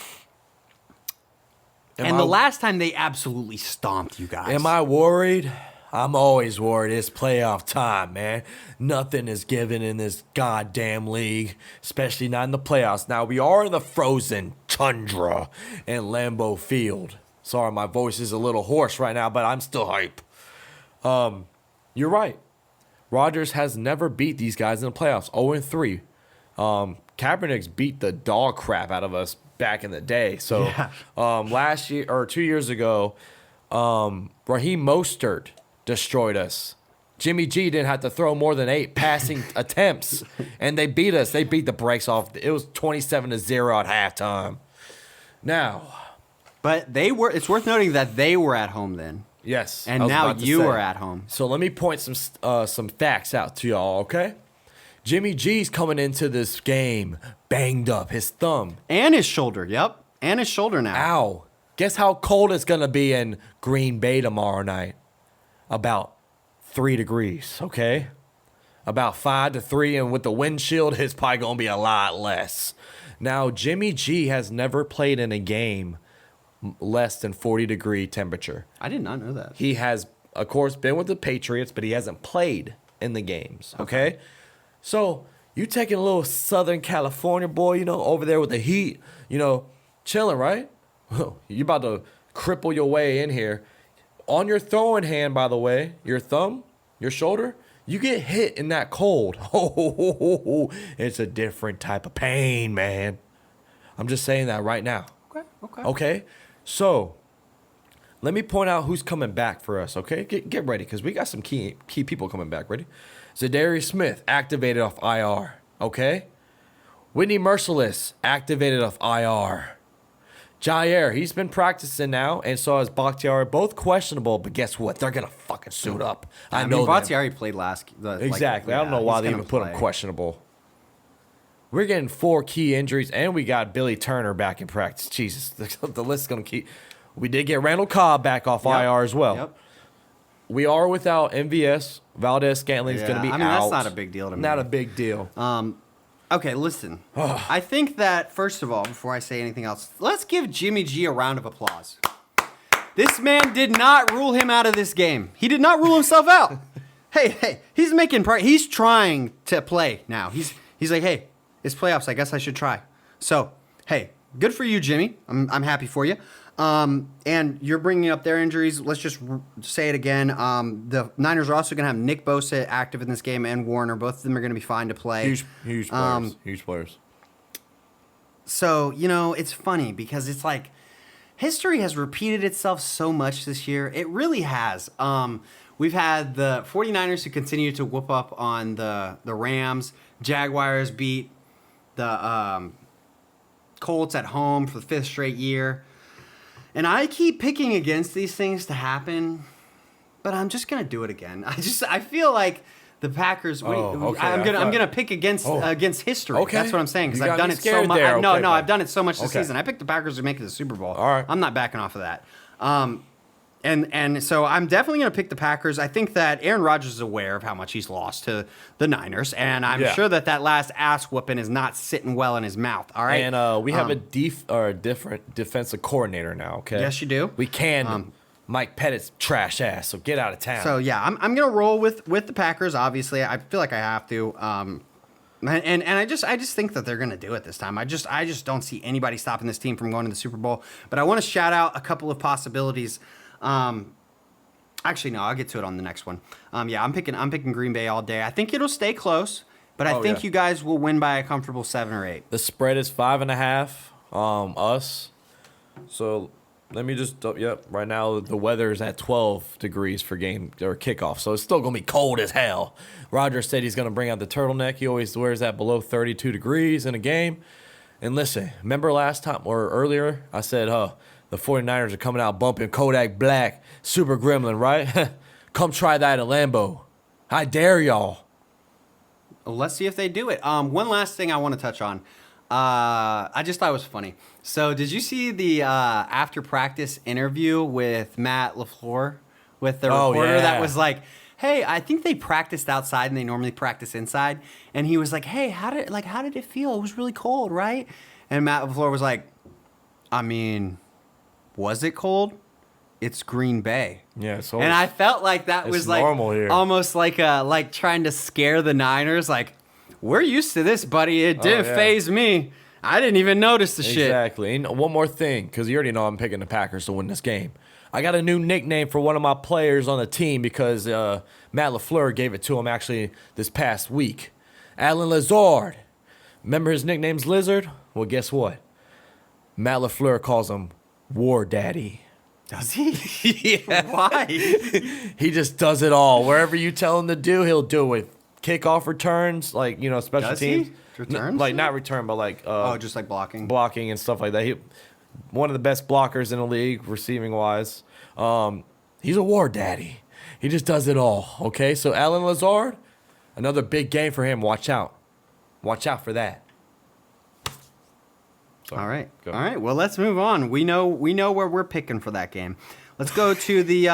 The last time they absolutely stomped you guys. Am I worried? I'm always worried. It's playoff time, man. Nothing is given in this goddamn league, especially not in the playoffs. Now, we are in the frozen tundra in Lambeau Field. Sorry, my voice is a little hoarse right now, but I'm still hype. You're right. Rodgers has never beat these guys in the playoffs. 0-3. Kaepernick's beat the dog crap out of us back in the day. So last year or 2 years ago, Raheem Mostert destroyed us. Jimmy G didn't have to throw more than 8 passing attempts, and they beat us. They beat the brakes off. It was 27-0 at halftime. Now, but it's worth noting that they were at home then. Yes, and now you are at home. So let me point some facts out to y'all. Okay, Jimmy G's coming into this game banged up, his thumb and his shoulder. Yep, and his shoulder now. Ow! Guess how cold it's gonna be in Green Bay tomorrow night? About 3 degrees, okay? About 5 to 3, and with the windshield, it's probably going to be a lot less. Now, Jimmy G has never played in a game less than 40-degree temperature. I did not know that. He has, of course, been with the Patriots, but he hasn't played in the games, okay? So you taking a little Southern California boy, you know, over there with the heat, you know, chilling, right? You about to cripple your way in here. On your throwing hand, by the way, your thumb, your shoulder, you get hit in that cold. It's a different type of pain, man. I'm just saying that right now. Okay? So, let me point out who's coming back for us, okay? Get ready, because we got some key people coming back. Ready? Zadarius Smith, activated off IR, okay? Whitney Merciless, activated off IR. Jair, he's been practicing now, and so is Bakhtiari. Both questionable, but guess what? They're going to fucking suit up. I know Bakhtiari played exactly. I don't know why they even put him questionable. We're getting 4 key injuries, and we got Billy Turner back in practice. Jesus, the list is going to keep. We did get Randall Cobb back off IR as well. Yep. We are without MVS. Valdez-Scantling is going to be out. That's not a big deal to me. Not a big deal. Okay, listen. I think that, first of all, before I say anything else, let's give Jimmy G a round of applause. This man did not rule him out of this game. He did not rule himself out. Hey, he's he's trying to play now. He's like, hey, it's playoffs. I guess I should try. So, hey, good for you, Jimmy. I'm happy for you. And you're bringing up their injuries. Let's just say it again. The Niners are also going to have Nick Bosa active in this game and Warner. Both of them are going to be fine to play. Huge players. Huge players. So, you know, it's funny because it's like history has repeated itself so much this year. It really has. We've had the 49ers who continue to whoop up on the Rams. Jaguars beat the Colts at home for the 5th straight year. And I keep picking against these things to happen, but I'm just gonna do it again. I feel like the Packers. I'm gonna pick against history. Okay. That's what I'm saying because I've done it so much. I've done it so much this season. I picked the Packers to make it to the Super Bowl. All right. I'm not backing off of that. And so I'm definitely going to pick the Packers. I think that Aaron Rodgers is aware of how much he's lost to the Niners, and I'm sure that last ass whooping is not sitting well in his mouth. All right. And we have a different defensive coordinator now. Okay. Yes, you do. We can. Mike Pettit's trash ass. So get out of town. So yeah, I'm going to roll with the Packers. Obviously, I feel like I have to. And I just think that they're going to do it this time. I just don't see anybody stopping this team from going to the Super Bowl. But I want to shout out a couple of possibilities. Actually, no, I'll get to it on the next one. I'm picking Green Bay all day. I think it'll stay close, but I think you guys will win by a comfortable 7 or 8. The spread is 5.5. Us. So let me just right now the weather is at 12 degrees for game or kickoff, so it's still gonna be cold as hell. Roger said he's gonna bring out the turtleneck. He always wears that below 32 degrees in a game. And listen, remember last time or earlier I said, the 49ers are coming out bumping Kodak Black, Super Gremlin, right? Come try that at Lambeau. I dare y'all. Well, let's see if they do it. One last thing I want to touch on. I just thought it was funny. So did you see the after practice interview with Matt LaFleur with the reporter that was like, hey, I think they practiced outside and they normally practice inside. And he was like, hey, how did it feel? It was really cold, right? And Matt LaFleur was like, I mean, was it cold? It's Green Bay. Yeah, so and I felt like that was like almost like trying to scare the Niners. Like, we're used to this, buddy. It didn't faze me. I didn't even notice the shit. Exactly. And one more thing, because you already know I'm picking the Packers to win this game. I got a new nickname for one of my players on the team because Matt LaFleur gave it to him actually this past week. Alan Lazard. Remember his nickname's Lizard? Well, guess what? Matt LaFleur calls him War Daddy. Does he? Yeah. Why? He just does it all. Wherever you tell him to do, he'll do it. Kickoff returns, like, special Does teams. He? Returns? Not return, but like... just like blocking. Blocking and stuff like that. One of the best blockers in the league, receiving-wise. He's a War Daddy. He just does it all, okay? So Alan Lazard, another big game for him. Watch out. Watch out for that. All right. Well, let's move on. We know where we're picking for that game. Let's go to the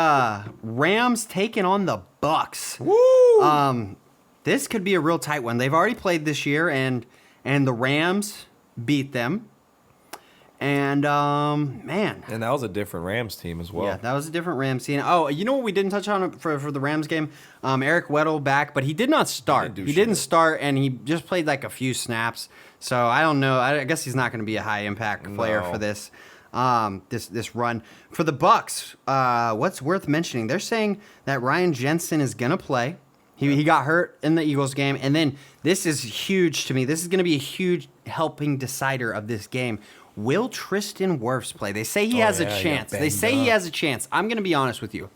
Rams taking on the Bucks. Woo! This could be a real tight one. They've already played this year, and the Rams beat them. And, man. And that was a different Rams team as well. Yeah, that was a different Rams team. Oh, you know what we didn't touch on for the Rams game? Eric Weddle back, but he did not start. He didn't start, and he just played like a few snaps. So I don't know. I guess he's not going to be a high-impact player for this this run. For the Bucks, what's worth mentioning, they're saying that Ryan Jensen is going to play. He got hurt in the Eagles game. And then this is huge to me. This is going to be a huge helping decider of this game. Will Tristan Wirfs play? They say he has a chance. They say he has a chance. I'm going to be honest with you.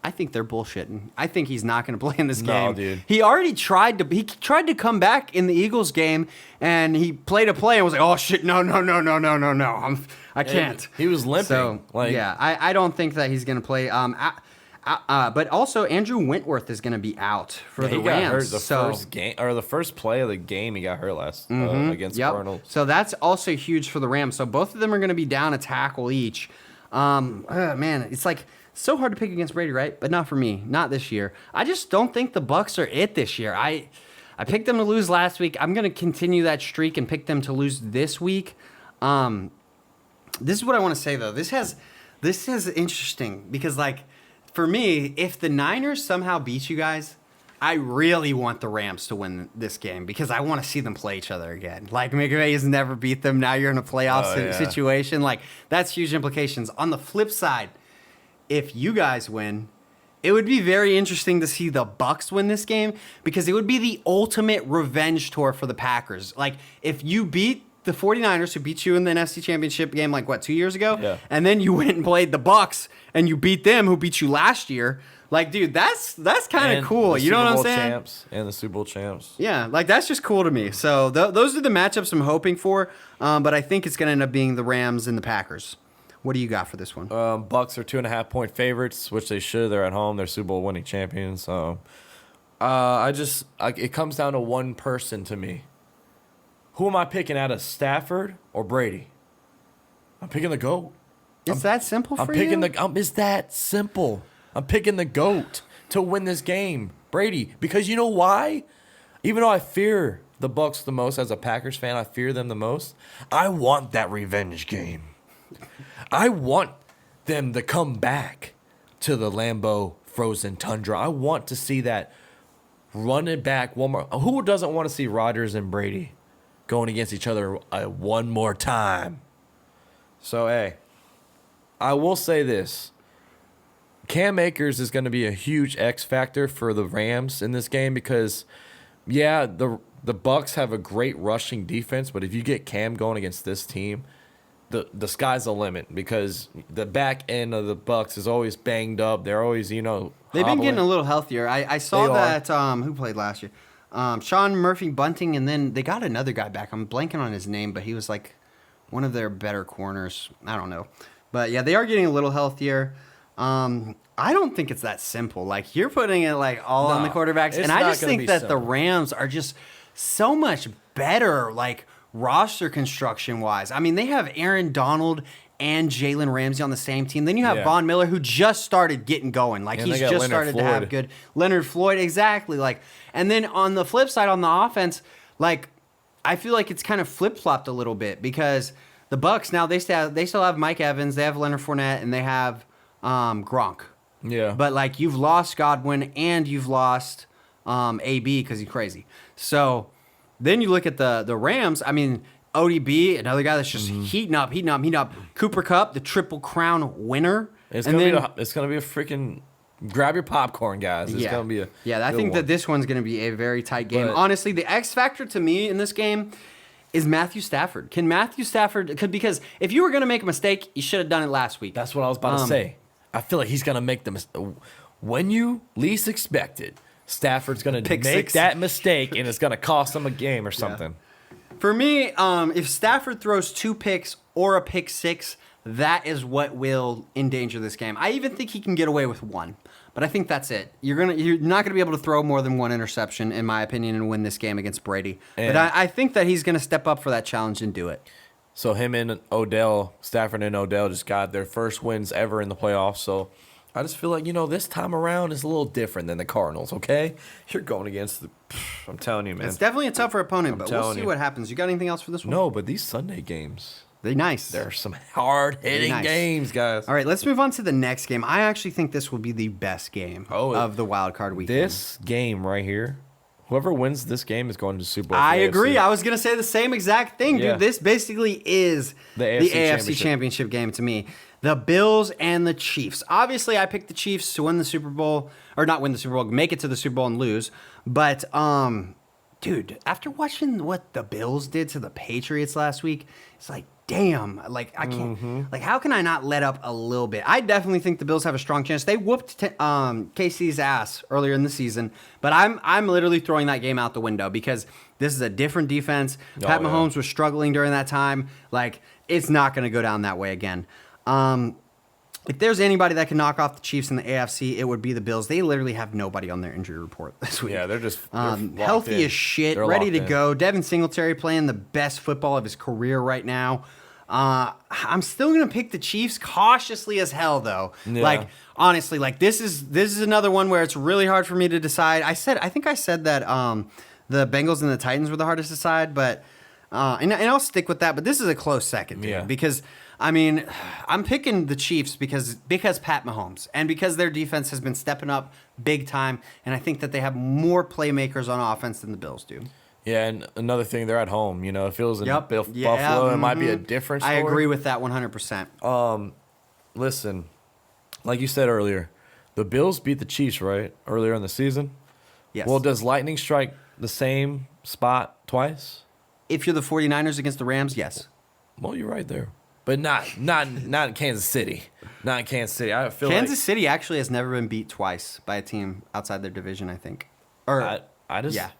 I think they're bullshitting. I think he's not going to play in this game. No, dude. He already tried to come back in the Eagles game, and he played a play and was like, "Oh shit, no, I can't." He was limping. So yeah, I don't think that he's going to play. But also Andrew Wentworth is going to be out for the Rams. Got hurt first game or the first play of the game. He got hurt last against Cardinals. So that's also huge for the Rams. So both of them are going to be down a tackle each. Man, it's like so hard to pick against Brady, right? But not for me. Not this year. I just don't think the Bucs are it this year. I picked them to lose last week. I'm going to continue that streak and pick them to lose this week. This is what I want to say though. This is interesting because like. For me, if the Niners somehow beat you guys, I really want the Rams to win this game because I want to see them play each other again. Like, McAdoo has never beat them. Now you're in a playoff situation. Like, that's huge implications. On the flip side, if you guys win, it would be very interesting to see the Bucs win this game because it would be the ultimate revenge tour for the Packers. Like, if you beat the 49ers who beat you in the NFC Championship game 2 years ago? Yeah. And then you went and played the Bucs and you beat them who beat you last year. Like, dude, that's kind of cool. You know what I'm saying? And the Super Bowl champs. Yeah, like that's just cool to me. So those are the matchups I'm hoping for. But I think it's going to end up being the Rams and the Packers. What do you got for this one? Bucks are 2.5-point favorites, which they should. They're at home. They're Super Bowl winning champions. It comes down to one person to me. Who am I picking out of Stafford or Brady? I'm picking the GOAT. It's that simple for you? It's that simple. I'm picking the GOAT to win this game, Brady. Because you know why? Even though I fear the Bucs the most as a Packers fan, I fear them the most. I want that revenge game. I want them to come back to the Lambeau frozen tundra. I want to see that run it back one more. Who doesn't want to see Rodgers and Brady going against each other one more time? So, hey, I will say this. Cam Akers is going to be a huge X factor for the Rams in this game because, yeah, the Bucs have a great rushing defense, but if you get Cam going against this team, the sky's the limit because the back end of the Bucs is always banged up. They're always, They've been hobbling. getting a little healthier. I saw that, who played last year? Sean Murphy Bunting, and then they got another guy back. I'm blanking on his name, but he was like one of their better corners. I don't know. But yeah, they are getting a little healthier. I don't think it's that simple. Like, you're putting it all on the quarterbacks. And I just think that the Rams are just so much better, roster construction wise. I mean, they have Aaron Donald and Jalen Ramsey on the same team. Then you have Von Miller, who just started getting going. He's just started to have good. Leonard Floyd, exactly. And then on the flip side, on the offense, I feel like it's kind of flip-flopped a little bit because the Bucs now, they still have Mike Evans, they have Leonard Fournette, and they have Gronk. Yeah. But, you've lost Godwin and you've lost AB because he's crazy. So then you look at the Rams. I mean, ODB, another guy that's just heating up. Cooper Kupp, the Triple Crown winner. It's gonna be a freaking grab your popcorn, guys. It's gonna be a I think that this one's gonna be a very tight game. But honestly, the X factor to me in this game is Matthew Stafford. Can Matthew Stafford? Because if you were gonna make a mistake, you should have done it last week. That's what I was about to say. I feel like he's gonna make the mistake when you least expect it. Stafford's gonna make that mistake, and it's gonna cost him a game or something. Yeah. For me, if Stafford throws 2 picks or a pick 6, that is what will endanger this game. I even think he can get away with 1, but I think that's it. You're not gonna be able to throw more than 1 interception, in my opinion, and win this game against Brady. But I think that he's gonna step up for that challenge and do it. So him and Stafford and Odell just got their first wins ever in the playoffs. So I just feel like, this time around is a little different than the Cardinals, okay? You're going against I'm telling you, man. It's definitely a tougher opponent, but we'll see what happens. You got anything else for this one? No, but these Sunday games, they're nice. They're some hard-hitting games, guys. All right, let's move on to the next game. I actually think this will be the best game of the wild card weekend. This game right here, whoever wins this game is going to Super Bowl. I agree. I was going to say the same exact thing, dude. Yeah. This basically is the AFC Championship game to me. The Bills and the Chiefs. Obviously, I picked the Chiefs to win the Super Bowl, or not win the Super Bowl, make it to the Super Bowl and lose. But, dude, after watching what the Bills did to the Patriots last week, it's like, damn, like I can't, like how can I not let up a little bit? I definitely think the Bills have a strong chance. They whooped KC's ass earlier in the season, but I'm literally throwing that game out the window because this is a different defense. Pat Mahomes was struggling during that time. Like it's not going to go down that way again. If there's anybody that can knock off the Chiefs in the AFC, it would be the Bills. They literally have nobody on their injury report this week. Yeah, they're just healthy as shit, ready to go. Devin Singletary playing the best football of his career right now. I'm still gonna pick the Chiefs cautiously as hell, though. Yeah. Like honestly, like this is another one where it's really hard for me to decide. I think I said that the Bengals and the Titans were the hardest to decide, but and I'll stick with that. But this is a close second, dude, because. I mean, I'm picking the Chiefs because Pat Mahomes and because their defense has been stepping up big time, and I think that they have more playmakers on offense than the Bills do. Yeah, and another thing, they're at home. If it was in Buffalo, it might be a different story. I agree with that 100%. Listen, like you said earlier, the Bills beat the Chiefs, right, earlier in the season? Yes. Well, does lightning strike the same spot twice? If you're the 49ers against the Rams, yes. Well, you're right there. But not in Kansas City. Not in Kansas City. I feel Kansas City actually has never been beat twice by a team outside their division, I think. Or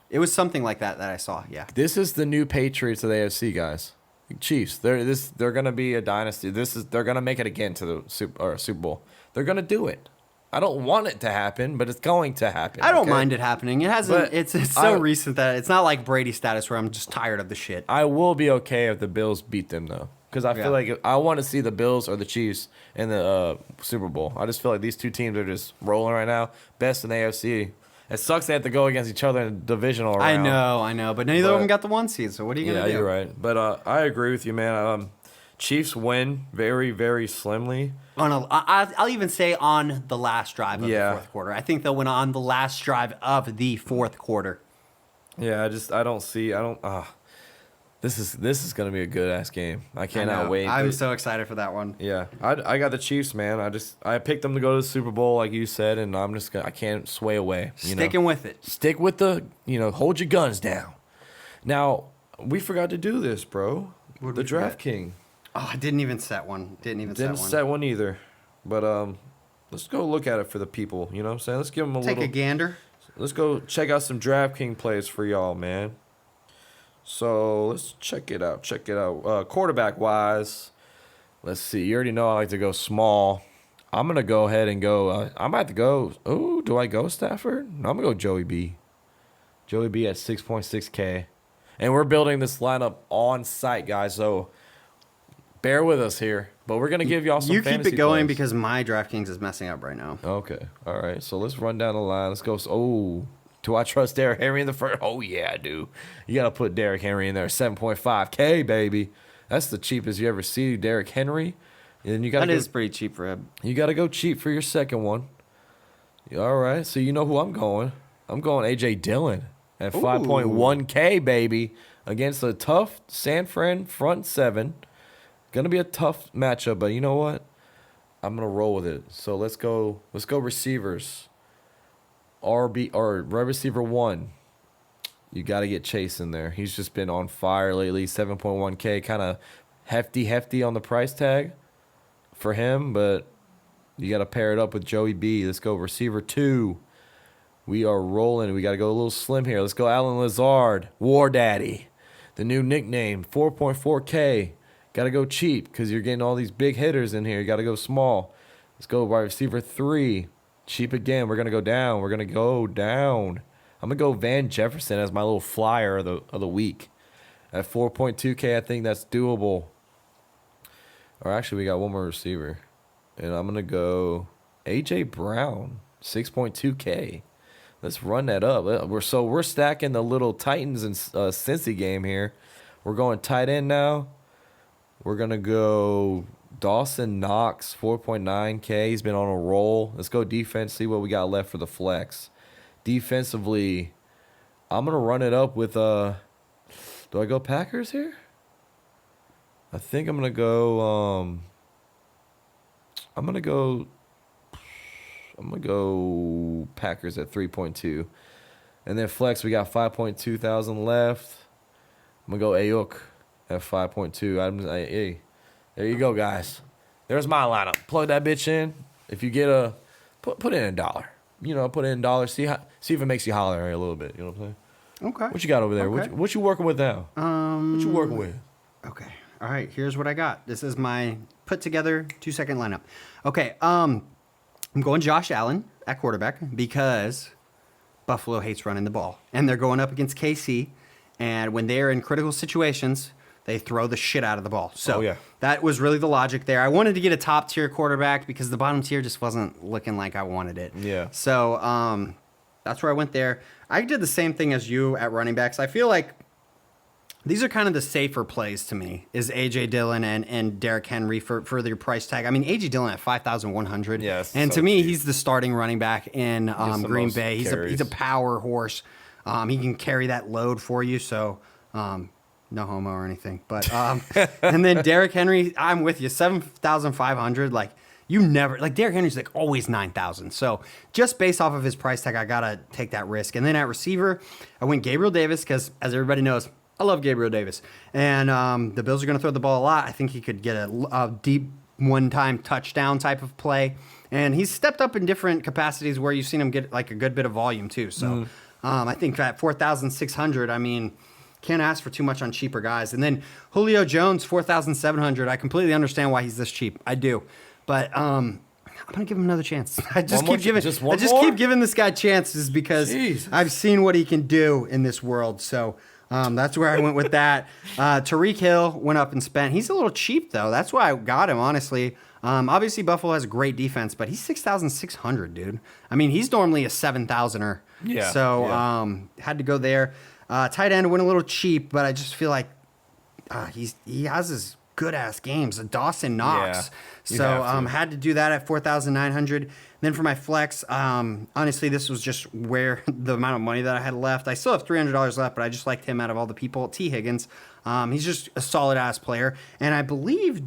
it was something like that I saw. Yeah. This is the new Patriots of the AFC, guys. Chiefs. They're gonna be a dynasty. They're gonna make it again to the Super Bowl. They're gonna do it. I don't want it to happen, but it's going to happen. I don't mind it happening. It hasn't. It's so recent that it's not like Brady status where I'm just tired of the shit. I will be okay if the Bills beat them though. Because I feel like I want to see the Bills or the Chiefs in the Super Bowl. I just feel like these two teams are just rolling right now. Best in the AFC. It sucks they have to go against each other in the Divisional Round. I know. But neither of them got the 1 seed, so what are you going to do? Yeah, you're right. But I agree with you, man. Chiefs win very, very slimly. I'll even say on the last drive of the fourth quarter. I think they'll win on the last drive of the fourth quarter. Yeah, This is gonna be a good ass game. I cannot wait. I'm so excited for that one. Yeah, I got the Chiefs, man. I picked them to go to the Super Bowl, like you said, and I can't sway away. Sticking with it. Stick with hold your guns down. Now we forgot to do this, bro. The Draftkings. Oh, I didn't even set one. Didn't set one either. But let's go look at it for the people. You know what I'm saying? Let's give them take a gander. Let's go check out some Draftkings plays for y'all, man. So let's check it out. Quarterback wise, let's see. You already know I like to go small. I'm gonna go ahead and go. I might have to go. Oh, do I go Stafford? No, I'm gonna go Joey B. Joey B at 6.6K, and we're building this lineup on site, guys. So bear with us here, but we're gonna give y'all some. You keep it going plays. Because my DraftKings is messing up right now. Okay, all right. So let's run down the line. Let's go. Oh. Do I trust Derrick Henry in the first? Oh, yeah, I do. You got to put Derrick Henry in there. 7.5K, baby. That's the cheapest you ever see, Derrick Henry. And that is pretty cheap for him. You got to go cheap for your second one. All right, so you know who I'm going. I'm going A.J. Dillon at 5.1K, baby, against a tough San Fran front seven. Going to be a tough matchup, but you know what? I'm going to roll with it. So let's go receivers. Wide receiver 1. You got to get Chase in there. He's just been on fire lately. 7.1K, kind of hefty on the price tag for him, but you got to pair it up with Joey B. Let's go receiver 2. We are rolling. We got to go a little slim here. Let's go Allen Lazard, War Daddy, the new nickname, 4.4K. Got to go cheap because you're getting all these big hitters in here. You got to go small. Let's go wide receiver 3. Cheap again. We're going to go down. I'm going to go Van Jefferson as my little flyer of the week. At 4.2K, I think that's doable. Or actually, we got one more receiver. And I'm going to go A.J. Brown, 6.2K. Let's run that up. We're stacking the little Titans and Cincy game here. We're going tight end now. We're going to go Dawson Knox, 4.9K. He's been on a roll. Let's go defense, see what we got left for the flex. Defensively, I'm going to run it up with, do I go Packers here? I think I'm going to go, I'm going to go Packers at 3.2. And then flex, we got 5.2 thousand left. I'm going to go Ayuk at 5.2. Hey, there you go, guys. There's my lineup. Plug that bitch in. If you get put in $1. You know, put in $1. See if it makes you holler a little bit. You know what I'm saying? Okay. What you got over there? Okay. What you working with now? What you working with? Okay. All right. Here's what I got. This is my put together 2-second lineup. Okay. I'm going Josh Allen at quarterback because Buffalo hates running the ball, and they're going up against KC, and when they're in critical situations, they throw the shit out of the ball. So that was really the logic there. I wanted to get a top tier quarterback because the bottom tier just wasn't looking like I wanted it. Yeah. So that's where I went there. I did the same thing as you at running backs. I feel like these are kind of the safer plays to me, is A.J. Dillon and Derrick Henry for their price tag. I mean, A.J. Dillon at 5,100. Yes. And so to me, cheap. He's the starting running back in Green Bay. He's a power horse. He can carry that load for you. So, no homo or anything. But and then Derrick Henry, I'm with you. 7,500. Like, you never, like, Derrick Henry's like always 9,000. So just based off of his price tag, I got to take that risk. And then at receiver, I went Gabriel Davis because, as everybody knows, I love Gabriel Davis. And the Bills are going to throw the ball a lot. I think he could get a deep one-time touchdown type of play. And he's stepped up in different capacities where you've seen him get like a good bit of volume too. So I think at 4,600, I mean, can't ask for too much on cheaper guys. And then Julio Jones, 4,700. I completely understand why he's this cheap. I do. But I'm going to give him another chance. I just keep giving this guy chances because I've seen what he can do in this world. So that's where I went with that. Tyreek Hill went up and spent. He's a little cheap, though. That's why I got him, honestly. Obviously, Buffalo has a great defense, but he's 6,600, dude. I mean, he's normally a 7,000er. Yeah. So had to go there. Tight end went a little cheap, but I just feel like he has his good-ass games. Dawson Knox. Yeah, so had to do that at 4,900. Then for my flex, honestly, this was just where the amount of money that I had left. I still have $300 left, but I just liked him out of all the people. T. Higgins. He's just a solid-ass player. And I believe,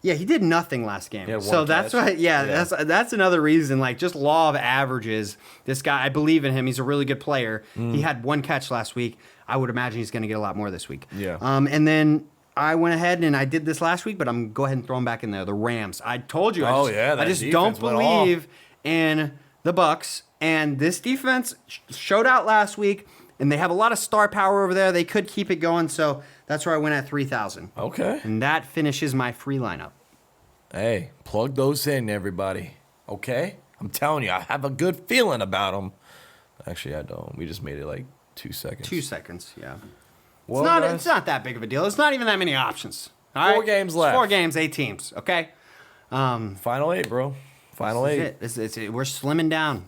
he did nothing last game. So that's why, that's another reason. Like, just law of averages. This guy, I believe in him. He's a really good player. He had one catch last week. I would imagine he's going to get a lot more this week. Yeah. And then I went ahead and I did this last week, but I'm going to go ahead and throw them back in there. The Rams. I told you. I just don't believe in the Bucs. And this defense showed out last week, and they have a lot of star power over there. They could keep it going, so that's where I went at 3,000. Okay. And that finishes my free lineup. Hey, plug those in, everybody. Okay? I'm telling you, I have a good feeling about them. Actually, I don't. We just made it like 2 seconds. 2 seconds, yeah. Well, it's not that big of a deal. It's not even that many options. All right? 4 games left. 4 games, 8 teams, okay? Final 8, bro. Final 8. This is it. We're slimming down.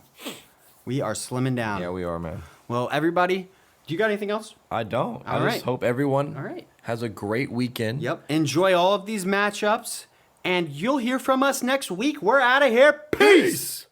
We are slimming down. Yeah, we are, man. Well, everybody, do you got anything else? I don't. All I right. just hope everyone has a great weekend. Yep. Enjoy all of these matchups, and you'll hear from us next week. We're out of here. Peace!